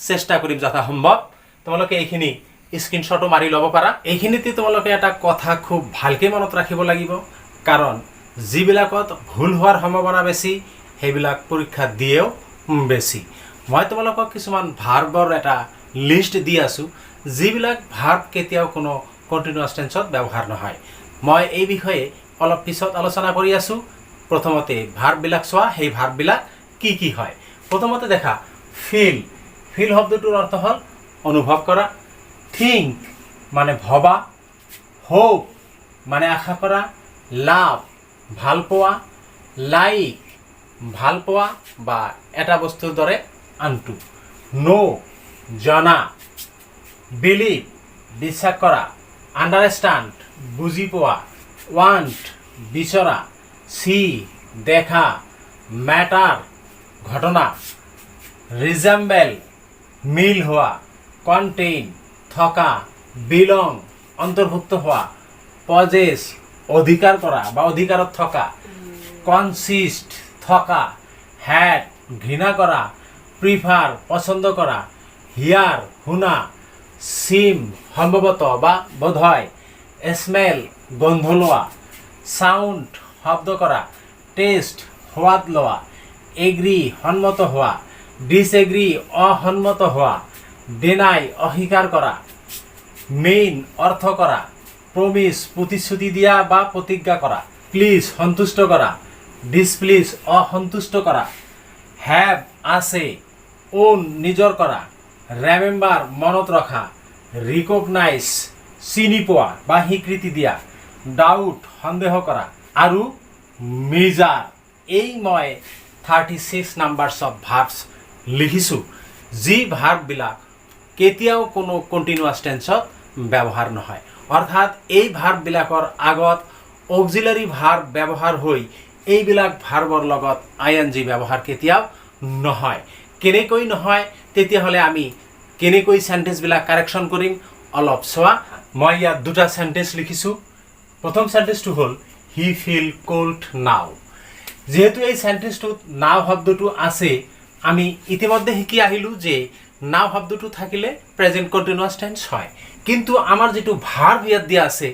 চেষ্টা কৰিম যথাসম্ভৱ। তোমালোকে এইখিনি স্ক্ৰীনশ্বটো মাৰি ল'ব পাৰা। এইখিনিতে তোমালোকে এটা কথা খুব ভালকৈ মনত ৰাখিব লাগিব, কাৰণ যিবিলাকত ভুল হোৱাৰ সম্ভাৱনা বেছি সেইবিলাক পৰীক্ষা দিয়েও বেছি। মই তোমালোকক কিছুমান ভাৰ্বৰ এটা লিষ্ট দি আছোঁ, যিবিলাক ভাৰ্ব কেতিয়াও কোনো কণ্টিনিউয়াছ টেন্সত ব্যৱহাৰ নহয়। মই এই বিষয়ে অলপ পিছত আলোচনা কৰি আছোঁ। প্ৰথমতে ভাৰ্ববিলাক চোৱা, সেই ভাৰ্ববিলাক কি কি হয়। প্ৰথমতে দেখা ফিল। ফিল শব্দটোৰ অৰ্থ হ'ল অনুভৱ কৰা। থিংক মানে ভবা। হোপ মানে আশা কৰা। লাভ ভাল পোৱা। লাইক ভাল পোৱা বা এটা বস্তুৰ দৰে আনটো। ন' জনা। বিলিভ বিশ্বাস কৰা। আণ্ডাৰষ্টেণ্ড বুজি পোৱা। ৱান্ট বিচৰা। চি দেখা। মেটাৰ ঘটনা। ৰিজেম্বল মিল হোৱা। কণ্টেইন থকা। বিলং অন্তৰ্ভুক্ত হোৱা। পজেছ অধিকাৰ কৰা বা অধিকাৰত থকা। কনচিষ্ট থকা। হেড ঘৃণা কৰা। প্ৰিফাৰ পচন্দ কৰা। হিয়াৰ শুনা। চিম সম্ভৱতঃ বা বোধহয়। স্মেল গোন্ধ লোৱা। চাউণ্ড শব্দ কৰা। টেষ্ট সোৱাদ লোৱা। এগ্ৰী সন্মত হোৱা। ডিছএগ্ৰী অসন্মত হোৱা। ডিনাই অস্বীকাৰ কৰা। মেইন অৰ্থ কৰা। প্ৰমিছ প্ৰতিশ্ৰুতি দিয়া বা প্ৰতিজ্ঞা কৰা। প্লিজ সন্তুষ্ট কৰা। ডিছপ্লিজ অসন্তুষ্ট কৰা। হেভ আছে। ওন নিজৰ কৰা। ৰেমেম্বাৰ মনত ৰখা। ৰিকগনাইজ চিনি পোৱা বা স্বীকৃতি দিয়া। ডাউট সন্দেহ কৰা। আৰু মিজাৰ। এই মই 36 নাম্বাৰছ অফ ভাৰ্বছ লিখিছোঁ, যি ভাৰ্ববিলাক কেতিয়াও কোনো কণ্টিনিউয়াছ টেন্সত ব্যৱহাৰ নহয়। অৰ্থাৎ এই ভাৰ্ববিলাকৰ আগত অক্সিলাৰী ভাৰ্ব ব্যৱহাৰ হৈ এইবিলাক ভাৰ্বৰ লগত ING ব্যৱহাৰ কেতিয়াও নহয়। কেনেকৈ নহয় তেতিয়াহ'লে আমি কেনেকৈ চেণ্টেঞ্চবিলাক কাৰেকশ্যন কৰিম অলপ চোৱা। মই ইয়াত দুটা চেণ্টেঞ্চ লিখিছোঁ। প্ৰথম চেণ্টেঞ্চটো হ'ল হি ফিল কোল্ড নাও। যিহেতু এই চেণ্টেঞ্চটোত নাও শব্দটো আছে, আমি ইতিমধ্যে শিকি আহিলোঁ যে নাও শব্দটো থাকিলে প্ৰেজেণ্ট কণ্টিনিউয়াছ টেন্স হয়। কিন্তু আমাৰ যিটো ভাৰ্ব ইয়াত দিয়া আছে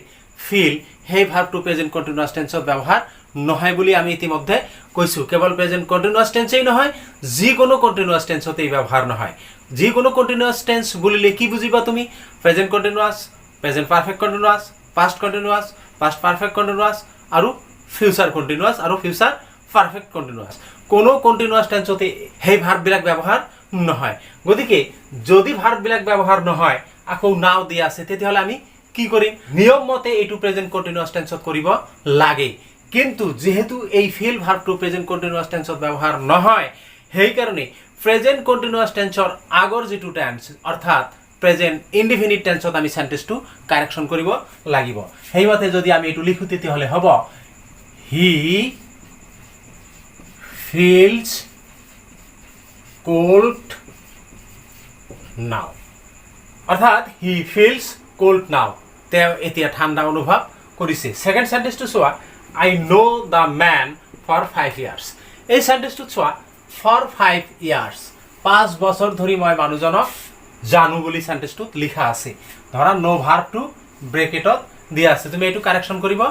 ফিল, সেই ভাৰ্বটো প্ৰেজেণ্ট কণ্টিনিউয়াছ টেন্সত ব্যৱহাৰ নহয় বুলি আমি ইতিমধ্যে কৈছোঁ। কেৱল প্ৰেজেণ্ট কণ্টিনিউয়াছ টেন্সেই নহয়, যিকোনো কণ্টিনিউয়াছ টেন্সতেই ব্যৱহাৰ নহয়। যিকোনো কণ্টিনিউয়াছ টেন্স বুলিলে কি বুজিবা তুমি? Present continuous, present perfect continuous, past continuous, past perfect continuous আৰু ফিউচাৰ কণ্টিনিউয়াছ আৰু ফিউচাৰ পাৰফেক্ট কণ্টিনিউয়াছ। কোনো কণ্টিনিউয়াছ টেন্সতে সেই ভাৰ্ববিলাক ব্যৱহাৰ নহয়। গতিকে যদি ভাৰ্ববিলাক ব্যৱহাৰ নহয় আকৌ নাও দিয়া আছে, তেতিয়াহ'লে আমি কি কৰিম? নিয়ম মতে এইটো প্ৰেজেণ্ট কণ্টিনিউয়াছ টেন্সত কৰিব লাগে। কিন্তু যেহেতু এই ফিল ভাৰ্বটো প্ৰেজেণ্ট কণ্টিনিউয়াছ টেন্সত ব্যৱহাৰ নহয়, সেইকাৰণে প্ৰেজেণ্ট কণ্টিনিউয়াছ টেন্সৰ আগৰ যিটো টেন্স অৰ্থাৎ প্ৰেজেণ্ট ইনডিফিনিট টেন্সত আমি চেণ্টেঞ্চটো কাৰেকশ্যন কৰিব লাগিব। সেইমতে যদি আমি এইটো লিখোঁ তেতিয়াহ'লে হ'ব হি ফিলছ কোল্ড নাও। অৰ্থাৎ হি ফিলছ কোল্ড নাও, তেওঁ এতিয়া ঠাণ্ডা অনুভৱ কৰিছে। ছেকেণ্ড চেণ্টেঞ্চটো চোৱা, আই ন' দ্য মেন ফৰ 5 years। এই চেণ্টেঞ্চটোত চোৱা ফৰ 5 years, 5 বছৰ ধৰি মই মানুহজনক জানো বুলি চেণ্টেঞ্চটোত লিখা আছে। ধৰা ন' ভাৰ্বটো ব্ৰেকেটত দিয়া আছে, তুমি এইটো কাৰেকশ্যন কৰিব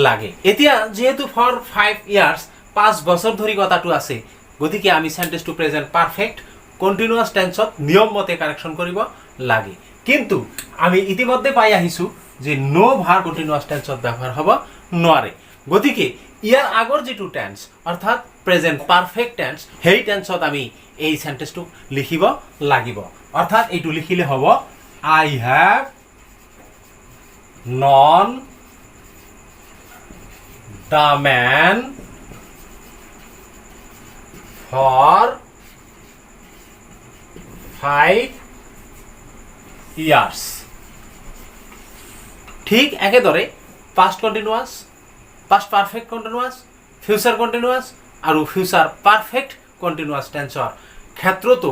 লাগে। এতিয়া যিহেতু ফৰ 5 years 5 বছৰ ধৰি কথাটো আছে, গতিকে আমি চেণ্টেঞ্চটো প্ৰেজেণ্ট পাৰফেক্ট কণ্টিনিউয়াছ টেন্সত নিয়ম মতে কাৰেকশ্যন কৰিব লাগে। কিন্তু আমি ইতিমধ্যে পাই আহিছোঁ যে নো ভাৰ কণ্টিনিউয়াছ টেন্সত ব্যৱহাৰ হ'ব নোৱাৰে গতিকে ইয়াৰ আগৰ যেটো টেন্স অৰ্থাৎ প্ৰেজেন্ট পাৰফেক্ট টেন্স সেই টেন্সত আমি এই সেন্টেন্সটো লিখিব লাগিব অৰ্থাৎ এইটো লিখিলে হ'ব I have known the man for 5 years ঠিক একেদৰে past continuous past perfect continuous future continuous আৰু future perfect continuous টেন্সৰ ক্ষেত্ৰতো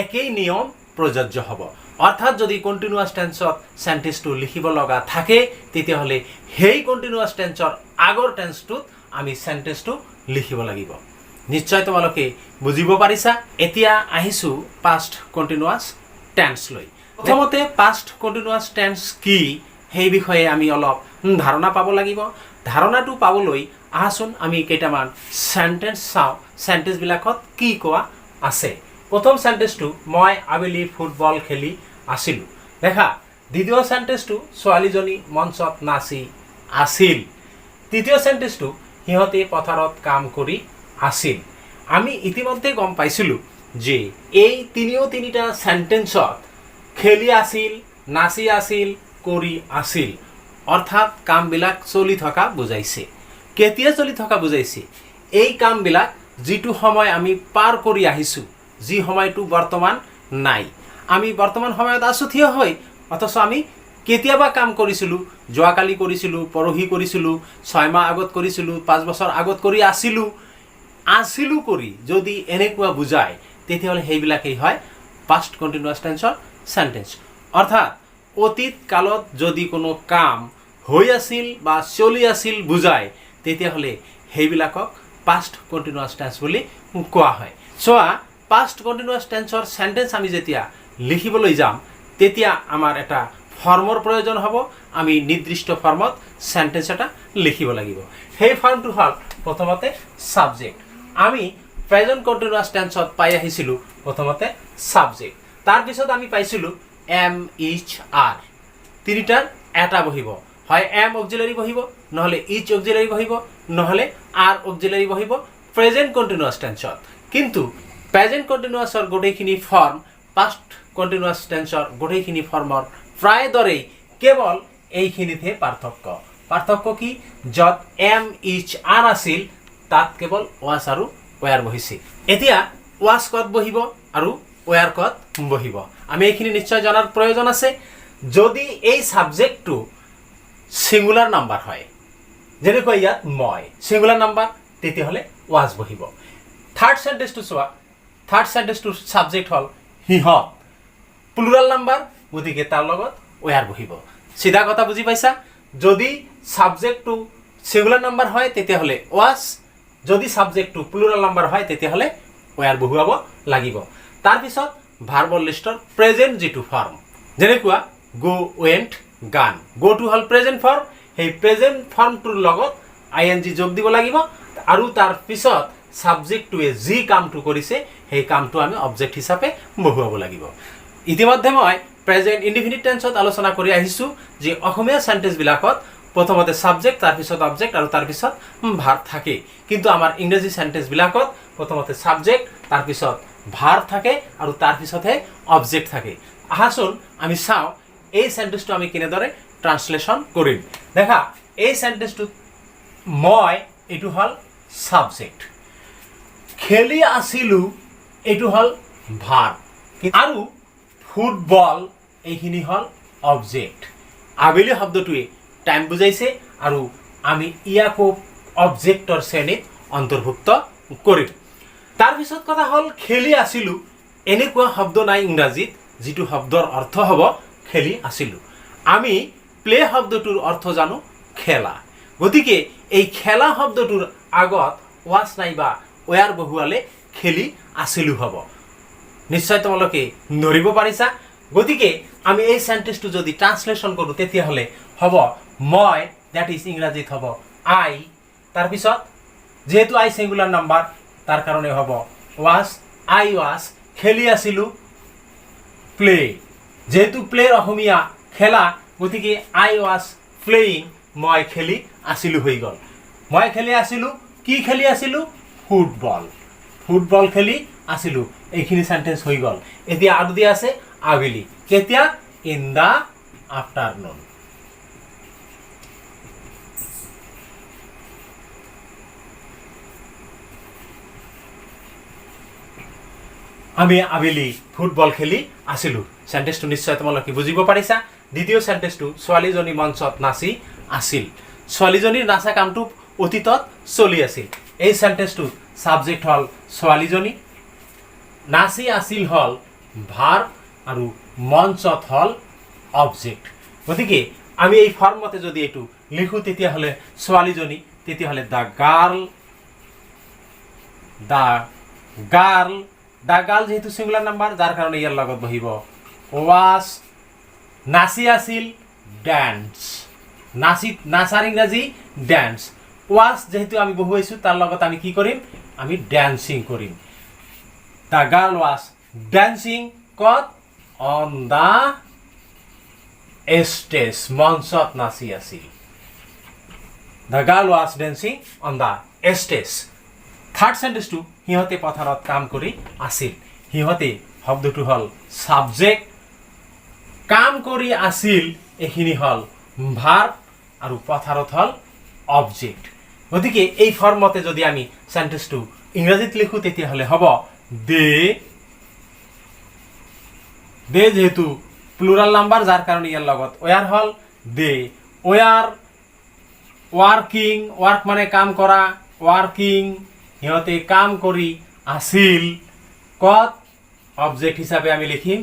একেই নিয়ম প্ৰযোজ্য হ'ব অৰ্থাৎ যদি কন্টিনিউয়াস টেন্সত সেন্টেন্সটো লিখিব লগা থাকে তেতিয়াহলে হেই কন্টিনিউয়াস টেন্সৰ আগৰ টেন্সটোত আমি সেন্টেন্সটো লিখিব লাগিব নিশ্চয় তোমালোকে বুজিব পাৰিছা এতিয়া আহিছো পাস্ট কন্টিনিউয়াস টেন্স লৈ প্ৰথমতে পাস্ট কন্টিনিউয়াস টেন্স কি সেই বিষয়ে আমি অলপ ধাৰণা পাব লাগিব ধাৰণাটো পাবলৈ আহাচোন আমি কেইটামান সেন্টেন্স চাও সেন্টেন্স বিলাকত কি কোৱা আছে প্ৰথম সেন্টেন্সটো মই আবেলি ফুটবল খেলি আছিল দেখা দ্বিতীয় সেন্টেন্সটো ছোৱালীজনী মঞ্চত নাচি আছিল তৃতীয় সেন্টেন্সটো হিহতে পথাৰত কাম কৰি আছিল আমি ইতিমধ্যে গম পাইছিলো যে এই তিনিটা সেন্টেন্সত খেলি আছিল নাচি আছিল কৰি আছিল অৰ্থাৎ কামবিলাক চলি থকা বুজাইছে কেতিয়া চলি থকা বুজাইছে এই কামবিলাক যেটো সময় আমি পাৰ কৰি আহিছো যি সময়টো বৰ্তমান নাই আমি বৰ্তমান সময়ত আছো থিয় হৈ অথচ আমি কেতিয়াবা কাম কৰিছিলো যোৱাকালি কৰিছিলো পৰহি কৰিছিলো 6 মাহ আগত কৰিছিলো 5 বছৰ আগত কৰি আছিল কৰি যদি এনেকুৱা বুজায় তেতিয়াহলে হেইবিলাকেই হয় পাস্ট কন্টিনিউয়াস টেন্সৰ সেন্টেন্স অৰ্থাৎ অতীত কালত যদি কোনো কাম হৈ আছিল বা চলি আছিল বুজায় তেতিয়াহলে হেইবিলাকক পাস্ট কন্টিনিউয়াস টেন্স বুলি কোৱা হয় সোয়া পাস্ট কন্টিনিউয়াস টেন্সৰ সেন্টেন্স আমি যেতিয়া লিখিবলৈ যাম তেতিয়া আমাৰ এটা ফৰ্মৰ প্ৰয়োজন হ'ব আমি নিৰ্দিষ্ট ফৰ্মত সেন্টেন্স এটা লিখিব লাগিব সেই ফৰ্মটো হ'ল প্ৰথমতে সাবজেক্ট আমি প্ৰেজেন্ট কন্টিনিউয়াস টেন্সত পাই আহিছিলো প্ৰথমতে সাবজেক্ট তাৰ পিছত আমি পাইছিলো এম ইচ আৰ তিনিটাৰ এটা বহিব হয় এম অক্সিলাৰি বহিব নহলে ইচ অক্সিলাৰি বহিব নহলে আৰ অক্সিলাৰি বহিব প্ৰেজেন্ট কন্টিনিউয়াস টেন্সত কিন্তু প্ৰেজেন্ট কন্টিনিউয়াসৰ গোটেইখিনি ফৰ্ম পাস্ট কন্টিনিউয়াস টেন্সৰ গোটেইখিনি ফৰ্মৰ প্ৰায় দৰেই কেৱল এইখিনিতে পাৰ্থক্য কি যত এম ইচ আৰ আছিল তাত কেৱল ওয়াজ আৰু ওয়াৰ বহিছে এতিয়া ওয়াজ কত বহিব আৰু ওয়াৰ কত বহিব আমি এইখিনি নিশ্চয় জানাৰ প্ৰয়োজন আছে যদি এই সাবজেক্টটো সিঙ্গুলার নাম্বার হয় যেনেকৈ ইয়াত মই সিঙ্গুলার নাম্বার তেতিয়াহলে ওয়াজ বহিব থার্ড সেন্টেন্সটো চোৱা থাৰ্ড সেন্টেন্সটোৰ সাবজেক্ট হল হিহত প্লুৰাল নাম্বাৰ গতিকে তাৰ লগত ওয়াৰ বহিব সিধা কথা বুজি পাইছা যদি সাবজেক্টটো সিঙ্গুলাৰ নাম্বাৰ হয় তেতিয়াহলে ওয়াজ যদি সাবজেক্টটো প্লুৰাল নাম্বাৰ হয় তেতিয়াহলে ওয়াৰ বহুৱাব লাগিব তাৰ পিছত ভাৰ্বল লিষ্টৰ প্ৰেজেন্ট যেটো ফৰ্ম যেনেকুৱা গো ওয়েন্ট গান go to hall present form এই প্ৰেজেন্ট ফৰ্মটোৰ লগত আইএনজি যোগ দিব লাগিব আৰু তাৰ পিছত সাবজেক্টটোৱে যি কামটো কৰিছে সেই কামটো আমি অবজেক্ট হিচাপে বহুৱাব লাগিব ইতিমধ্যে মই প্ৰেজেন্ট ইনডিফিনিট টেন্সত আলোচনা কৰি আহিছো যে অসমীয়া সেন্টেন্স বিলাকত প্ৰথমতে সাবজেক্ট তাৰ পিছত অবজেক্ট আৰু তাৰ পিছত ভাৰ্ব থাকে কিন্তু আমাৰ ইংৰাজী সেন্টেন্স বিলাকত প্ৰথমতে সাবজেক্ট তাৰ পিছত ভাৰ্ব থাকে আৰু তাৰ পিছতহে অবজেক্ট থাকে আহাচোন আমি চাও এই সেন্টেন্সটো আমি কেনেদৰে ট্ৰান্সলেশন কৰিম দেখা এই সেন্টেন্সটো মই এটো হল সাবজেক্ট খেলি আছিলু এটো হল ভার্ব আৰু ফুটবল এইখিনি হল অবজেক্ট আবেলি শব্দটোৱে টাইম বুজাইছে আৰু আমি ইয়াকো অবজেক্টৰ শ্ৰেণীত অন্তৰ্ভুক্ত কৰিম তাৰ পিছত কথা হল খেলি আছিলু এনেকুৱা শব্দ নাই ইংৰাজীত যেটো শব্দৰ অৰ্থ হ'ব খেলি আছিলু আমি প্লে শব্দটোৰ অৰ্থ জানো খেলা গতিকে এই খেলা শব্দটোৰ আগত ওয়াজ নাইবা ওয়াৰ বহুৱালে খেলি আছিলু হ'ব নিশ্চয় তোমালোকে নৰিব পাৰিছা গতিকে আমি এই সেন্টেন্সটো যদি ট্ৰান্সলেশন কৰো তেতিয়াহলে হ'ব মই দ্যাট ইজ ইংৰাজীত হ'ব আই তাৰ পিছত যেহেতু আই সিঙ্গুলাৰ নাম্বাৰ তাৰ কাৰণে হ'ব ওয়াজ আই ওয়াজ খেলি আছিলু প্লে যেহেতু প্লেৰ অসমীয়া খেলা গতিকে আই ৱাজ প্লেয়িং মই খেলি আছিলোঁ হৈ গ'ল। মই খেলি আছিলোঁ, কি খেলি আছিলোঁ? ফুটবল খেলি আছিলোঁ। এইখিনি সেন্টেন্স হৈ গ'ল। এতিয়া আৰু দিয়া আছে আবেলি। কেতিয়া? In the afternoon. আমি আবেলি ফুটবল খেলি আছিলোঁ। সেন্টেন্সটো নিশ্চয় তোমালোকে বুজিব পাৰিছা। দ্বিতীয় সেন্টেন্সটো ছোৱালীজনী মঞ্চত নাচি আছিল। ছোৱালীজনীৰ নাচা কামটো অতীতত চলি আছিল। এই সেন্টেন্সটো সাবজেক্ট হ'ল ছোৱালীজনী, নাচি আছিল হ'ল ভাৰ্ব আৰু মঞ্চত হ'ল অবজেক্ট। গতিকে আমি এই ফৰ্মতে যদি এইটো লিখো তেতিয়াহ'লে ছোৱালীজনী, তেতিয়াহ'লে দ্য গাৰ্ল যেহেতু সিঙ্গুলার নাম্বার, যার কারণে ইয়ার লগত বহিব ওয়াজ। নাচি আছিল ড্যান্স, নাচার ইংরাজি ড্যান্স। ওয়াজ যেহেতু আমি বহুয়াইছো তার লগত আমি কি করিম? আমি ড্যান্সিং করিম। দ্য গার্ল ওয়াজ ড্যান্সিং কত? অন দ্য স্টেজ, মঞ্চত নাচি আছিল। The girl was dancing on the stage. Third সেন্টেন্সটো সিহঁতে পথাৰত কাম কৰি আছিল। সিহঁতে শব্দটো হ'ল সাবজেক্ট, কাম কৰি আছিল এইখিনি হ'ল ভাৰ্ব আৰু পথাৰত হ'ল অবজেক্ট। গতিকে এই ফৰ্মতে যদি আমি সেন্টেন্সটো ইংৰাজীত লিখো তেতিয়াহ'লে হ'ব দে যেহেতু প্লুরাল নাম্বার, যার কারণে ইয়ার লগত ওয়ার হল দে ওয়ার ওয়ার্কিং। ওয়ার্ক মানে কাম করা, ওয়ার্কিং। সিহঁতে কাম কৰি আছিল কত? অবজেক্ট হিসাবে আমি লিখিম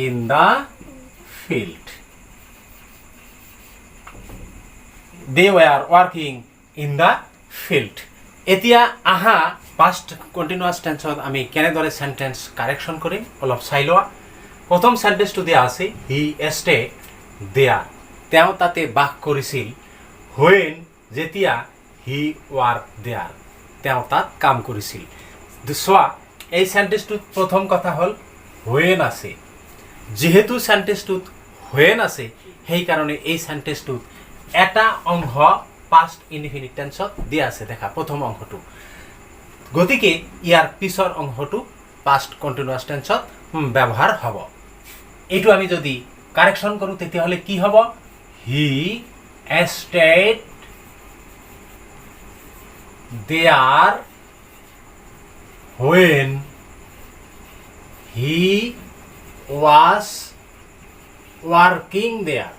in the field. De were working in the field. এতিয়া আহা পাস্ট কন্টিনিউয়াস টেন্সত আমি কেনেদৰে সেন্টেন্স কাৰেকশ্যন কৰিম অলপ চাই লোৱা। প্ৰথম সেন্টেন্সটো দিয়া আছে হি ষ্টেড দেয়াৰ, তেওঁ তাতে বাস কৰিছিল। হোৱেন যেতিয়া হি ৱাৰ্ক দেয়াৰ, তেওঁ তাত কাম কৰিছিল। চোৱা এই সেন্টেন্সটোত প্ৰথম কথা হ'ল হোৱেন আছে। যেহেতু সেন্টেন্সটোত হোৱেন আছে সেইকাৰণে এই সেন্টেন্সটোত এটা অংশ পাষ্ট ইনডিফিনিট টেন্সত দিয়া আছে। দেখা প্ৰথম অংশটো। গতিকে ইয়াৰ পিছৰ অংশটো পাষ্ট কন্টিনিউয়াস টেন্সত ব্যৱহাৰ হ'ব। এইটো আমি যদি কাৰেকশ্যন কৰোঁ তেতিয়াহ'লে কি হ'ব? হি ষ্টেড there when he was working there.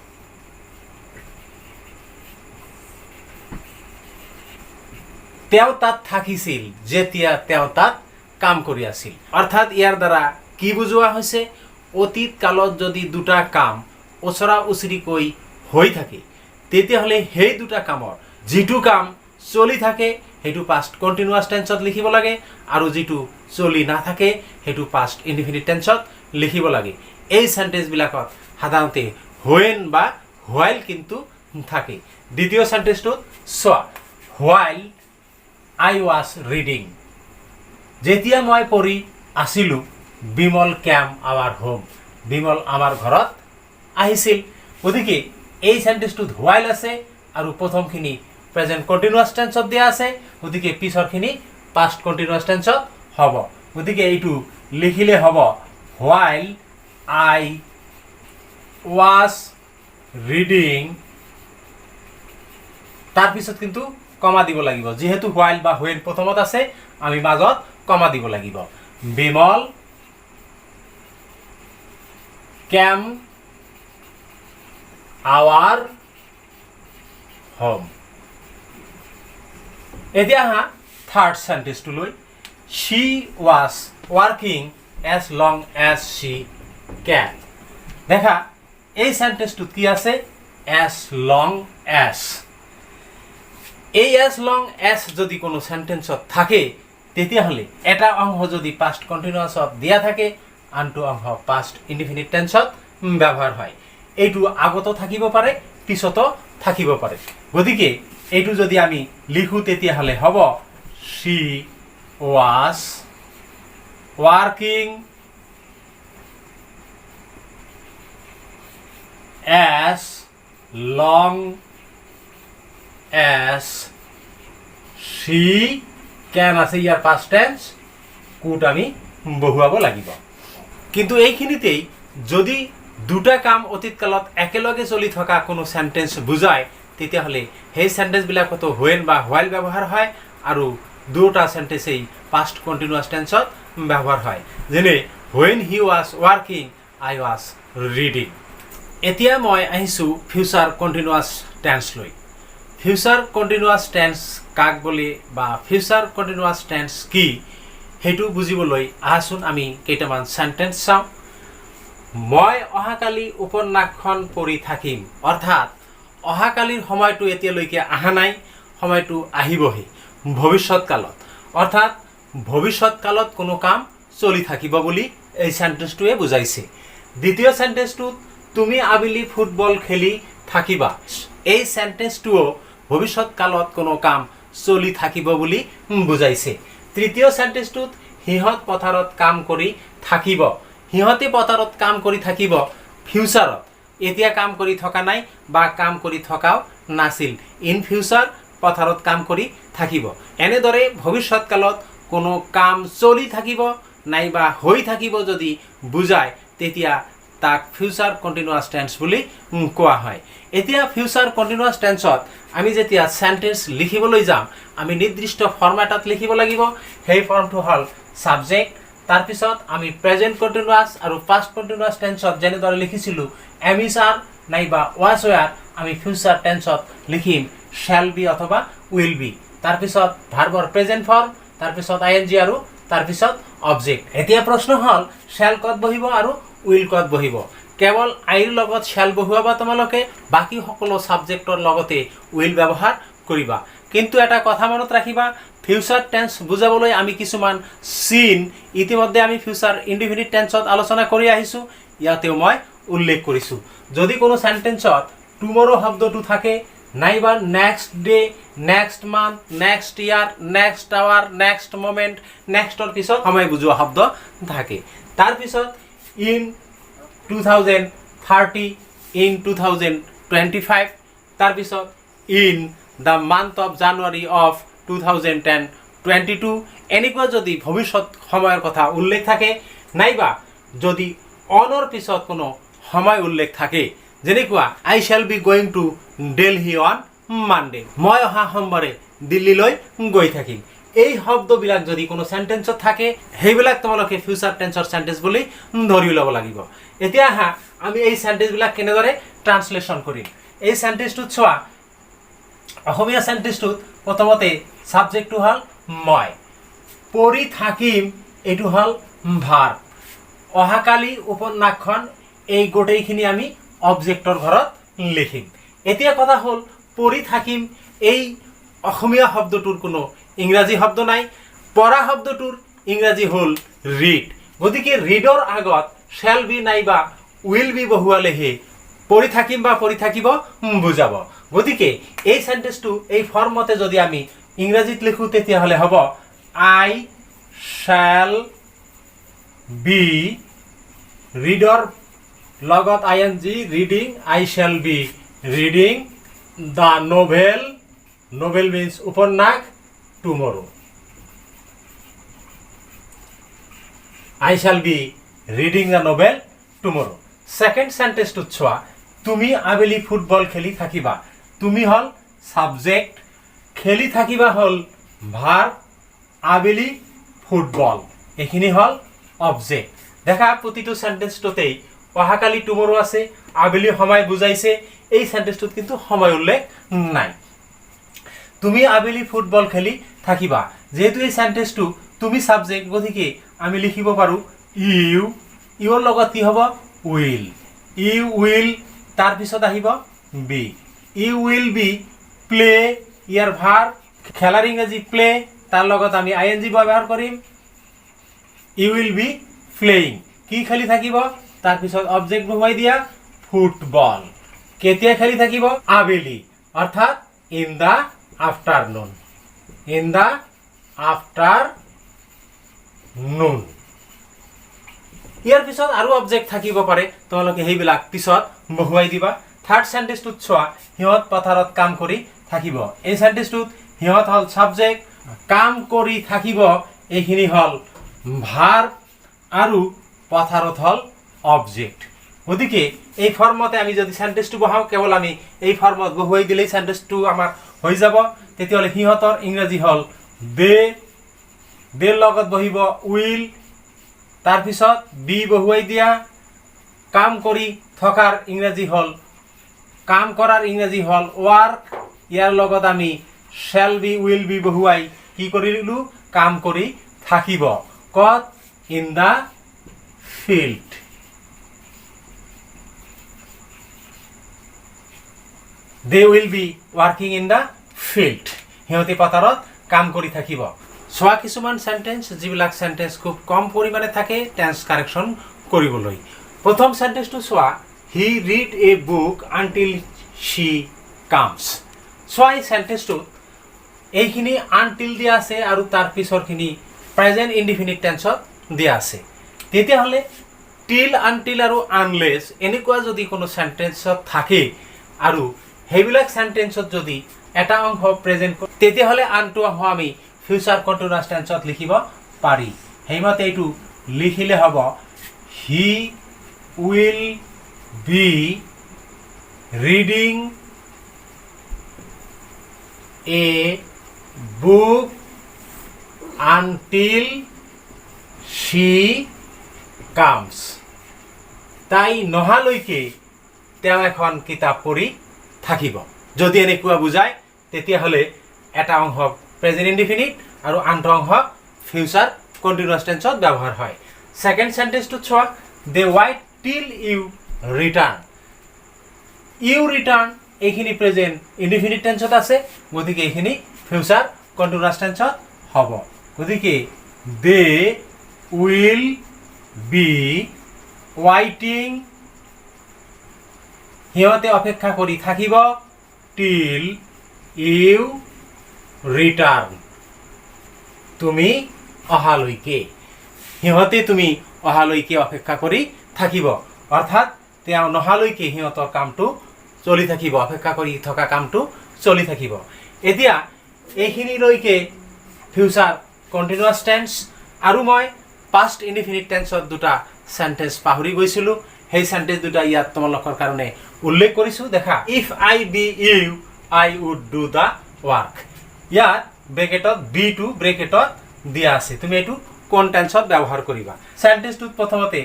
তেওঁ তাত থাকিছিল যেতিয়া তেওঁ তাত কাম কৰি আছিল। অৰ্থাৎ ইয়াৰ দ্বাৰা কি বুজোৱা হৈছে? অতীত কালত যদি দুটা কাম ওচৰা উচৰিকৈ হৈ থাকে তেতিয়াহ'লে সেই দুটা কামৰ যিটো কাম চলি থাকে সেইটো পাষ্ট কন্টিনিউয়াস টেন্সত লিখিব লাগে, আৰু যিটো চলি নাথাকে সেইটো পাষ্ট ইনডিফিনিট টেন্সত লিখিব লাগে। এই সেন্টেন্সবিলাকত সাধাৰণতে হোৱেন বা হোৱাইল কিন্তু থাকে। দ্বিতীয় সেন্টেন্সটো চোৱা, হোৱাইল আই ৱাজ ৰিডিং, যেতিয়া মই পঢ়ি আছিলোঁ বিমল কেম আৱাৰ হোম, বিমল আমাৰ ঘৰত আহিছিল। গতিকে এই সেন্টেন্সটোত হোৱাইল আছে আৰু প্ৰথমখিনি প্ৰেজেন্ট কন্টিনিউয়াস টেন্সত দিয়া আছে। গতিকে পিছৰখিনি পাষ্ট কন্টিনিউয়াস টেন্সত হ'ব। গতিকে এইটো লিখিলে হ'ব হোৱাইল আই ৱাজ ৰিডিং, তাৰপিছত কিন্তু কমা দিব লাগিব। যেহেতু হোৱাইল বা হোৱেন প্ৰথমত আছে আমি মাজত কমা দিব লাগিব। বিমল কেম আৱাৰ হোম। এতিয়া হা থাৰ্ড সেন্টেন্সটো লৈ, she was working as long as she can. দেখা এই সেন্টেন্সটোত কি আছে? as long as। এই as long as যদি কোনো সেন্টেন্সত থাকে তেতিয়াহ'লে এটা অংশ যদি পাষ্ট কন্টিনিউয়াসত দিয়া থাকে আনটো অংশ পাষ্ট ইনডিফিনিট টেন্সত ব্যৱহাৰ হয়। এইটো আগতো থাকিব পাৰে পিছতো থাকিব পাৰে। গতিকে এইটো যদি আমি লিখো তেতিয়াহ'লে হ'ব she was working as long as she can আছে ইয়াৰ পাষ্ট টেন্স কুড আমি বহুৱাব লাগিব। কিন্তু এইখিনিতেই যদি দুটা কাম অতীতকালত একেলগে চলি থকা কোনো সেন্টেন্স বুজায় তেতিয়াহ'লে সেই সেন্টেন্সবিলাকতো হোৱেন বা হোৱাইল ব্যৱহাৰ হয় আৰু দুটা সেন্টেন্সেই পাষ্ট কণ্টিনিউৱাছ টেন্সত ব্যৱহাৰ হয়। যেনে when he was working I was reading. এতিয়া মই আহিছোঁ ফিউচাৰ কণ্টিনিউৱাছ টেন্সলৈ। ফিউচাৰ কণ্টিনিউৱাছ টেন্স কাক বুলি বা ফিউচাৰ কণ্টিনিউৱাছ টেন্স কি সেইটো বুজিবলৈ আহাচোন আমি কেইটামান সেন্টেন্স চাওঁ। মই অহাকালি উপন্যাসখন পঢ়ি থাকিম, অৰ্থাৎ অহাকালিৰ সময়টো এতিয়ালৈকে অহা নাই, সময়টো আহিবহে ভৱিষ্যৎকালত, অৰ্থাৎ ভৱিষ্যৎকালত কোনো কাম চলি থাকিব বুলি এই সেন্টেন্সটোৱে বুজাইছে। দ্বিতীয় সেন্টেন্সটোত তুমি আবেলি ফুটবল খেলি থাকিবা, এই সেন্টেন্সটোও ভৱিষ্যৎকালত কোনো কাম চলি থাকিব বুলি বুজাইছে। তৃতীয় সেন্টেন্সটোত সিহঁত পথাৰত কাম কৰি থাকিব, সিহঁতে পথাৰত কাম কৰি থাকিব ফিউচাৰত, এতিয়া কাম কৰি থকা নাই বা কাম কৰি থকাও নাছিল, ইন ফিউচাৰ পথাৰত কাম কৰি থাকিব। এনেদৰে ভৱিষ্যৎকালত কোনো কাম চলি থাকিব নাইবা হৈ থাকিব যদি বুজায় তেতিয়া তাক ফিউচাৰ কণ্টিনিউৱাছ টেন্স বুলি কোৱা হয়। এতিয়া ফিউচাৰ কণ্টিনিউৱাছ টেন্সত আমি যেতিয়া সেন্টেন্স লিখিবলৈ যাম আমি নিৰ্দিষ্ট ফৰ্মেটত লিখিব লাগিব। সেই ফৰ্মটো হ'ল ছাবজেক্ট, তাৰপিছত আমি প্ৰেজেণ্ট কণ্টিনিউৱাছ আৰু পাষ্ট কণ্টিনিউৱাছ টেন্সত যেনেদৰে লিখিছিলোঁ এম ইজ আৰ নাইবা ৱাজ ৱেৰ, আমি ফিউচাৰ টেন্সত লিখিম শ্বেল বি অথবা উইল বি, তাৰপিছত ভাৰ্বৰ প্ৰেজেণ্ট ফৰ্ম, তাৰপিছত আই এন জি আৰু তাৰপিছত অবজেক্ট। এতিয়া প্ৰশ্ন হ'ল শ্বেল ক'ত বহিব আৰু উইল ক'ত বহিব? কেৱল আইৰ লগত শ্বেল বহুৱাবা তোমালোকে, বাকী সকলো ছাবজেক্টৰ লগতে উইল ব্যৱহাৰ কৰিবা। কিন্তু এটা কথা মনত ৰাখিবা, ফিউচাৰ টেন্স বুজাবলৈ আমি কিছুমান চিন ইতিমধ্যে আমি ফিউচাৰ ইনডিফিনিট টেন্সত আলোচনা কৰি আহিছোঁ, ইয়াতেও মই উল্লেখ কৰিছোঁ। যদি কোনো সেন্টেন্সত টুমৰো শব্দটো থাকে নাইবা next day, next month, next year, next hour, next moment, নেক্সটৰ পিছত সময় বুজোৱা শব্দ থাকে, তাৰপিছত ইন 2030, ইন 2025, তাৰপিছত in the month of January of 2022, এনেকুৱা যদি ভৱিষ্যত সময়ৰ কথা উল্লেখ থাকে নাইবা যদি অনৰ পিছত কোনো সময় উল্লেখ থাকে, যেনেকুৱা I shall be going to Delhi on Monday, মই অহা সোমবাৰে দিল্লীলৈ গৈ থাকিম, এই শব্দবিলাক যদি কোনো সেন্টেন্সত থাকে সেইবিলাক তোমালোকে ফিউচাৰ টেন্সৰ সেন্টেন্স বুলি ধৰি ল'ব লাগিব। এতিয়া আহা আমি এই সেন্টেন্সবিলাক কেনেদৰে ট্ৰান্সলেশ্যন কৰিম। এই সেন্টেন্সটোত চোৱা, অসমীয়া সেন্টেন্সটোত প্ৰথমতে সাবজেক্টটো হ'ল মই, পঢ়ি থাকিম এইটো হ'ল ভাৰ্ব, অহাকালি উপন্যাসখন এই গোটেইখিনি আমি অবজেক্টৰ ঘৰত লিখিম। এতিয়া কথা হ'ল পঢ়ি থাকিম এই অসমীয়া শব্দটোৰ কোনো ইংৰাজী শব্দ নাই, পঢ়া শব্দটোৰ ইংৰাজী হ'ল ৰিড, গতিকে ৰিডৰ আগত শ্বেল বি নাইবা উইল বি বহুৱালেহে পঢ়ি থাকিম বা পঢ়ি থাকিব বুজাব। গতিকে এই সেন্টেন্সটো এই ফৰ্মতে যদি আমি ইংৰাজীত লিখোঁ তেতিয়াহ'লে হ'ব আই শ্বেল বি, ৰিডৰ লগত I N G reading, I shall be reading the novel, novel means উপন্যাস, tomorrow, I shall be reading the novel tomorrow. Second sentence to চোৱা, তুমি আবেলি ফুটবল খেলি থাকিবা, তুমি হল সাবজেক্ট, খেলি থাকিবা হল ভার্ব, আবেলি ফুটবল এইখিনি হল অবজেক্ট। দেখা প্ৰতিটো সেন্টেন্সটোতেই অহাকালি টুমৰো আছে, আবেলি সময় বুজাইছে, এই সেন্টেন্সটোত কিন্তু সময় উল্লেখ নাই। তুমি আবেলি ফুটবল খেলি থাকিবা, যেহেতু এই সেন্টেন্সটো তুমি সাবজেক্ট, গতিকে আমি লিখিব পাৰো ইউ, ইউৰ লগত কি হ'ব উইল, ইউ উইল, তাৰ পিছত আহিব be, you will be play, ইয়াৰ ভাৰ্ব, খেলাৰ ইংৰাজী প্লে, তাৰ লগত আমি আই এন জি ব্যৱহাৰ কৰিম, ইউ উইল বি প্লেইং, কি খেলি থাকিব, তাৰ পিছত অবজেক্ট বহুৱাই দিয়া ফুটবল, কেতিয়া খেলি থাকিব আবেলি, অৰ্থাৎ in the afternoon, in the afternoon. ইয়াৰ পিছত আৰু অবজেক্ট থাকিব পাৰে, তোমালোকে সেইবিলাক পিছত বহুৱাই দিবা। থাৰ্ড চেণ্টেন্সটোত চোৱা সিহঁত পথাৰত কাম কৰি থাকিব। এই চেণ্টেন্সটোত সিহঁত হ'ল ছাবজেক্ট, কাম কৰি থাকিব এইখিনি হ'ল ভাৰ্ব আৰু পথাৰত হ'ল অবজেক্ট। গতিকে এই ফৰ্মতে আমি যদি চেণ্টেন্সটো বহাওঁ কেৱল আমি এই ফৰ্মত বহুৱাই দিলেই চেণ্টেন্সটো আমাৰ হৈ যাব। তেতিয়াহ'লে সিহঁতৰ ইংৰাজী হ'ল দে, দেৰ লগত বহিব উইল, তাৰপিছত বি বহুৱাই দিয়া, কাম কৰি থকাৰ ইংৰাজী হ'ল কাম কৰাৰ ইংৰাজী হ'ল ৱাৰ্ক, ইয়াৰ লগত আমি শ্বেল বি উইল বি বহুৱাই কি কৰিলোঁ কাম কৰি থাকিব। ক'ত? In the field. They will be working in the field, সিহঁতে পথাৰত কাম কৰি থাকিব। চোৱা কিছুমান চেণ্টেন্স যিবিলাক চেণ্টেন্স খুব কম পৰিমাণে থাকে টেন্স কাৰেকশ্যন কৰিবলৈ। প্ৰথম চেণ্টেন্সটো চোৱা, হি ৰিড এ বুক আনটিল শ্বি কামছ। চোৱা এই চেণ্টেন্সটোত এইখিনি আনটিল দিয়া আছে আৰু তাৰ পিছৰখিনি প্ৰেজেণ্ট ইনডিফিনিট টেন্সত দিয়া আছে। তেতিয়াহ'লে টিল, আনটিল আৰু আনলেছ এনেকুৱা যদি কোনো চেণ্টেন্সত থাকে আৰু সেইবিলাক চেণ্টেন্সত যদি এটা অংশ প্ৰেজেণ্ট কৰোঁ তেতিয়াহ'লে আনটো অংশ আমি ফিউচাৰ কণ্টিনিউৱাছ টেন্সত লিখিব পাৰি। সেইমতে এইটো লিখিলে হ'ব he will be reading a book until Shi comes. তাই নহালৈকে তেওঁ এখন কিতাপ পঢ়ি থাকিব। যদি এনেকুৱা বুজায় তেতিয়াহ'লে এটা অংশ প্ৰেজেণ্ট ইনডিফিনিট আৰু আনটো অংশ ফিউচাৰ কণ্টিনিউৱাছ টেন্সত ব্যৱহাৰ হয়। ছেকেণ্ড চেণ্টেন্সটোত চোৱা, দে ৱাইট টিল ইউ ৰিটাৰ্ণ। ইউ ৰিটাৰ্ণ এইখিনি প্ৰেজেণ্ট ইনডিফিনিট টেন্সত আছে, গতিকে এইখিনি ফিউচাৰ কণ্টিনিউৱাছ টেন্সত হ'ব। গতিকে দে উইল বি ৱাইটিং, সিহঁতে অপেক্ষা কৰি থাকিব টিল ইউ ৰিটাৰ্ণ, তুমি অহালৈকে। সিহঁতে তুমি অহালৈকে অপেক্ষা কৰি থাকিব, অৰ্থাৎ তেওঁ নহালৈকে সিহঁতৰ কামটো চলি থাকিব, অপেক্ষা কৰি থকা কামটো চলি থাকিব। এতিয়া এইখিনিলৈকে ফিউচাৰ কণ্টিনিউৱাছ টেন্স। আৰু মই পাষ্ট ইনডিফিনিট টেন্সত দুটা চেণ্টেন্স পাহৰি গৈছিলোঁ, সেই চেণ্টেন্স দুটা ইয়াত তোমালোকৰ কাৰণে উল্লেখ কৰিছোঁ। দেখা, if I be you I would do the work. ইয়াত ব্ৰেকেটত বি টু ব্ৰেকেটত দিয়া আছে, তুমি এইটো কোন টেন্সত ব্যৱহাৰ কৰিবা। চেণ্টেন্সটোত প্ৰথমতে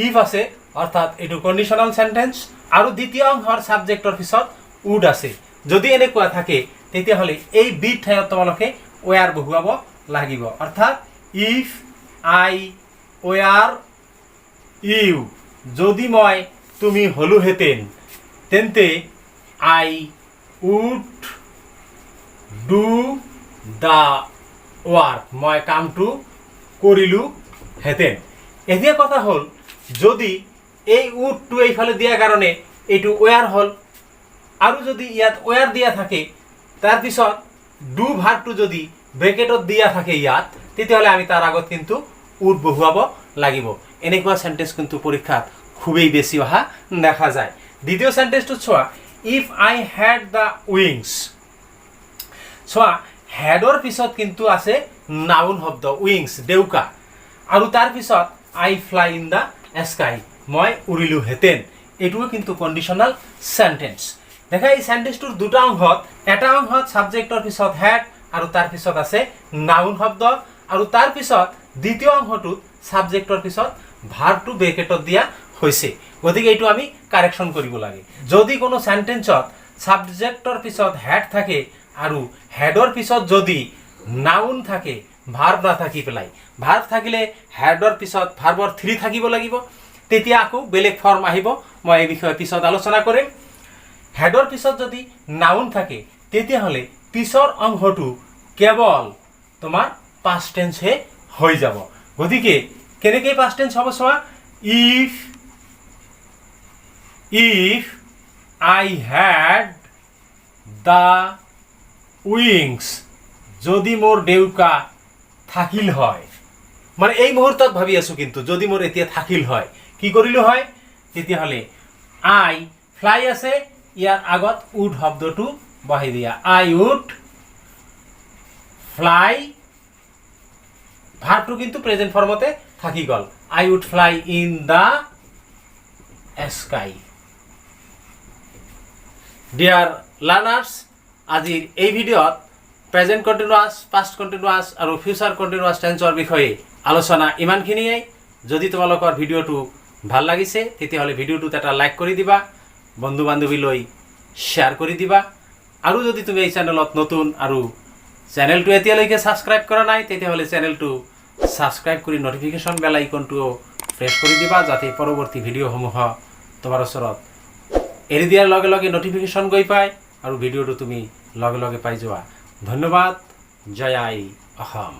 ইফ আছে, অৰ্থাৎ এইটো কণ্ডিশ্যনেল চেণ্টেন্স, আৰু দ্বিতীয় অংশৰ ছাবজেক্টৰ পিছত উড আছে। যদি এনেকুৱা থাকে তেতিয়াহ'লে এই বিৰ ঠাইত তোমালোকে ৱেৰ বহুৱাব লাগিব, অৰ্থাৎ ইফ আই ৱেৰ ইউ, যদি মই তুমি হলোহেঁতেন তেন্তে আই উড ডু দ্য ৱাৰ্ক, মই কামটো কৰিলোহেঁতেন। এতিয়া কথা হ'ল, যদি এই উডটো এইফালে দিয়াৰ কাৰণে এইটো ৱেৰ হ'ল, আৰু যদি ইয়াত ৱেৰ দিয়া থাকে তাৰপিছত ডু ভাৰ্বটো যদি ব্ৰেকেটত দিয়া থাকে ইয়াত, তেতিয়াহ'লে আমি তাৰ আগত কিন্তু উড বহুৱাব লাগিব। এনেকুৱা চেণ্টেন্স কিন্তু পৰীক্ষাত খুবেই বেছি অহা দেখা যায়। দ্বিতীয় চেণ্টেন্সটোত চোৱা, if I head the wings. চোৱা, হেডৰ পিছত কিন্তু আছে নাউন শব্দ উইংছ, ডেউকা, আৰু তাৰপিছত আই ফ্লাই ইন দ্য স্কাই, মই উৰিলোহেঁতেন। এইটোও কিন্তু কণ্ডিশ্যনেল চেণ্টেন্স। দেখা, এই চেণ্টেন্সটোৰ দুটা অংশত, এটা অংশত ছাবজেক্টৰ পিছত হেড আৰু তাৰপিছত আছে নাউন শব্দ, আৰু তাৰপিছত দ্বিতীয় অংশটোত ছাবজেক্টৰ পিছত ভাৰ্বটো ব্ৰেকেটত দিয়া হৈছে। গতিকে এইটো আমি কাৰেকশ্যন কৰিব লাগে। যদি কোনো চেণ্টেন্সত ছাবজেক্টৰ পিছত হেড থাকে আৰু হেডৰ পিছত যদি নাউন থাকে, ভাৰ্ব নাথাকি পেলাই, ভাৰ্ব থাকিলে হেডৰ পিছত ভাৰ্বৰ 3 থাকিব লাগিব, তেতিয়া আকৌ বেলেগ ফৰ্ম আহিব। মই এই বিষয়ে পিছত আলোচনা কৰিম। হেডৰ পিছত যদি নাউন থাকে তেতিয়াহ'লে পিছৰ অংশটো কেৱল তোমাৰ পাষ্ট টেন্সহে হৈ যাব। গতিকে কেনেকৈ পাষ্ট টেন্স হ'ব চোৱা, if I had the wings, যদি মোৰ ডেউকা থাকিল হয়, মানে এই মুহূৰ্তত ভাবি আছো, কিন্তু যদি মোৰ এতিয়া থাকিল হয় কি কৰিলো হয়, তেতিয়াহ'লে আই ফ্লাই আছে, ইয়াৰ আগত উড শব্দটো বহাই দিয়া আই উড ফ্লাই ভাৰ্বটো কিন্তু প্ৰেজেন্ট ফৰ্মতে থাকি গ'ল I would fly in the sky dear learners আজিৰ এই ভিডিঅ'ত প্ৰেজেন্ট কণ্টিনিউয়াছ পাষ্ট কণ্টিনিউয়াছ আৰু ফিউচাৰ কণ্টিনিউয়াছ টেন্সৰ বিষয়ে আলোচনা ইমানখিনিয়েই যদি তোমালোকৰ ভিডিঅ'টো ভাল লাগিছে তেতিয়াহ'লে ভিডিঅ'টোত এটা লাইক কৰি দিবা বন্ধু বান্ধৱীলৈ শ্বেয়াৰ কৰি দিবা আৰু যদি তুমি এই চেনেলত নতুন আৰু চেনেলটো এতিয়ালৈকে ছাবস্ক্ৰাইব কৰা নাই তেতিয়াহ'লে চেনেলটো ছাবস্ক্ৰাইব কৰি নটিফিকেশ্যন বেল আইকনটো প্ৰেছ কৰি দিবা যাতে পৰৱৰ্তী ভিডিঅ'সমূহ তোমাৰ ওচৰত এৰি দিয়াৰ লগে লগে নটিফিকেশ্যন গৈ পায় আৰু ভিডিঅ'টো তুমি লগে লগে পাই যোৱা ধন্যবাদ জয় আই অসম।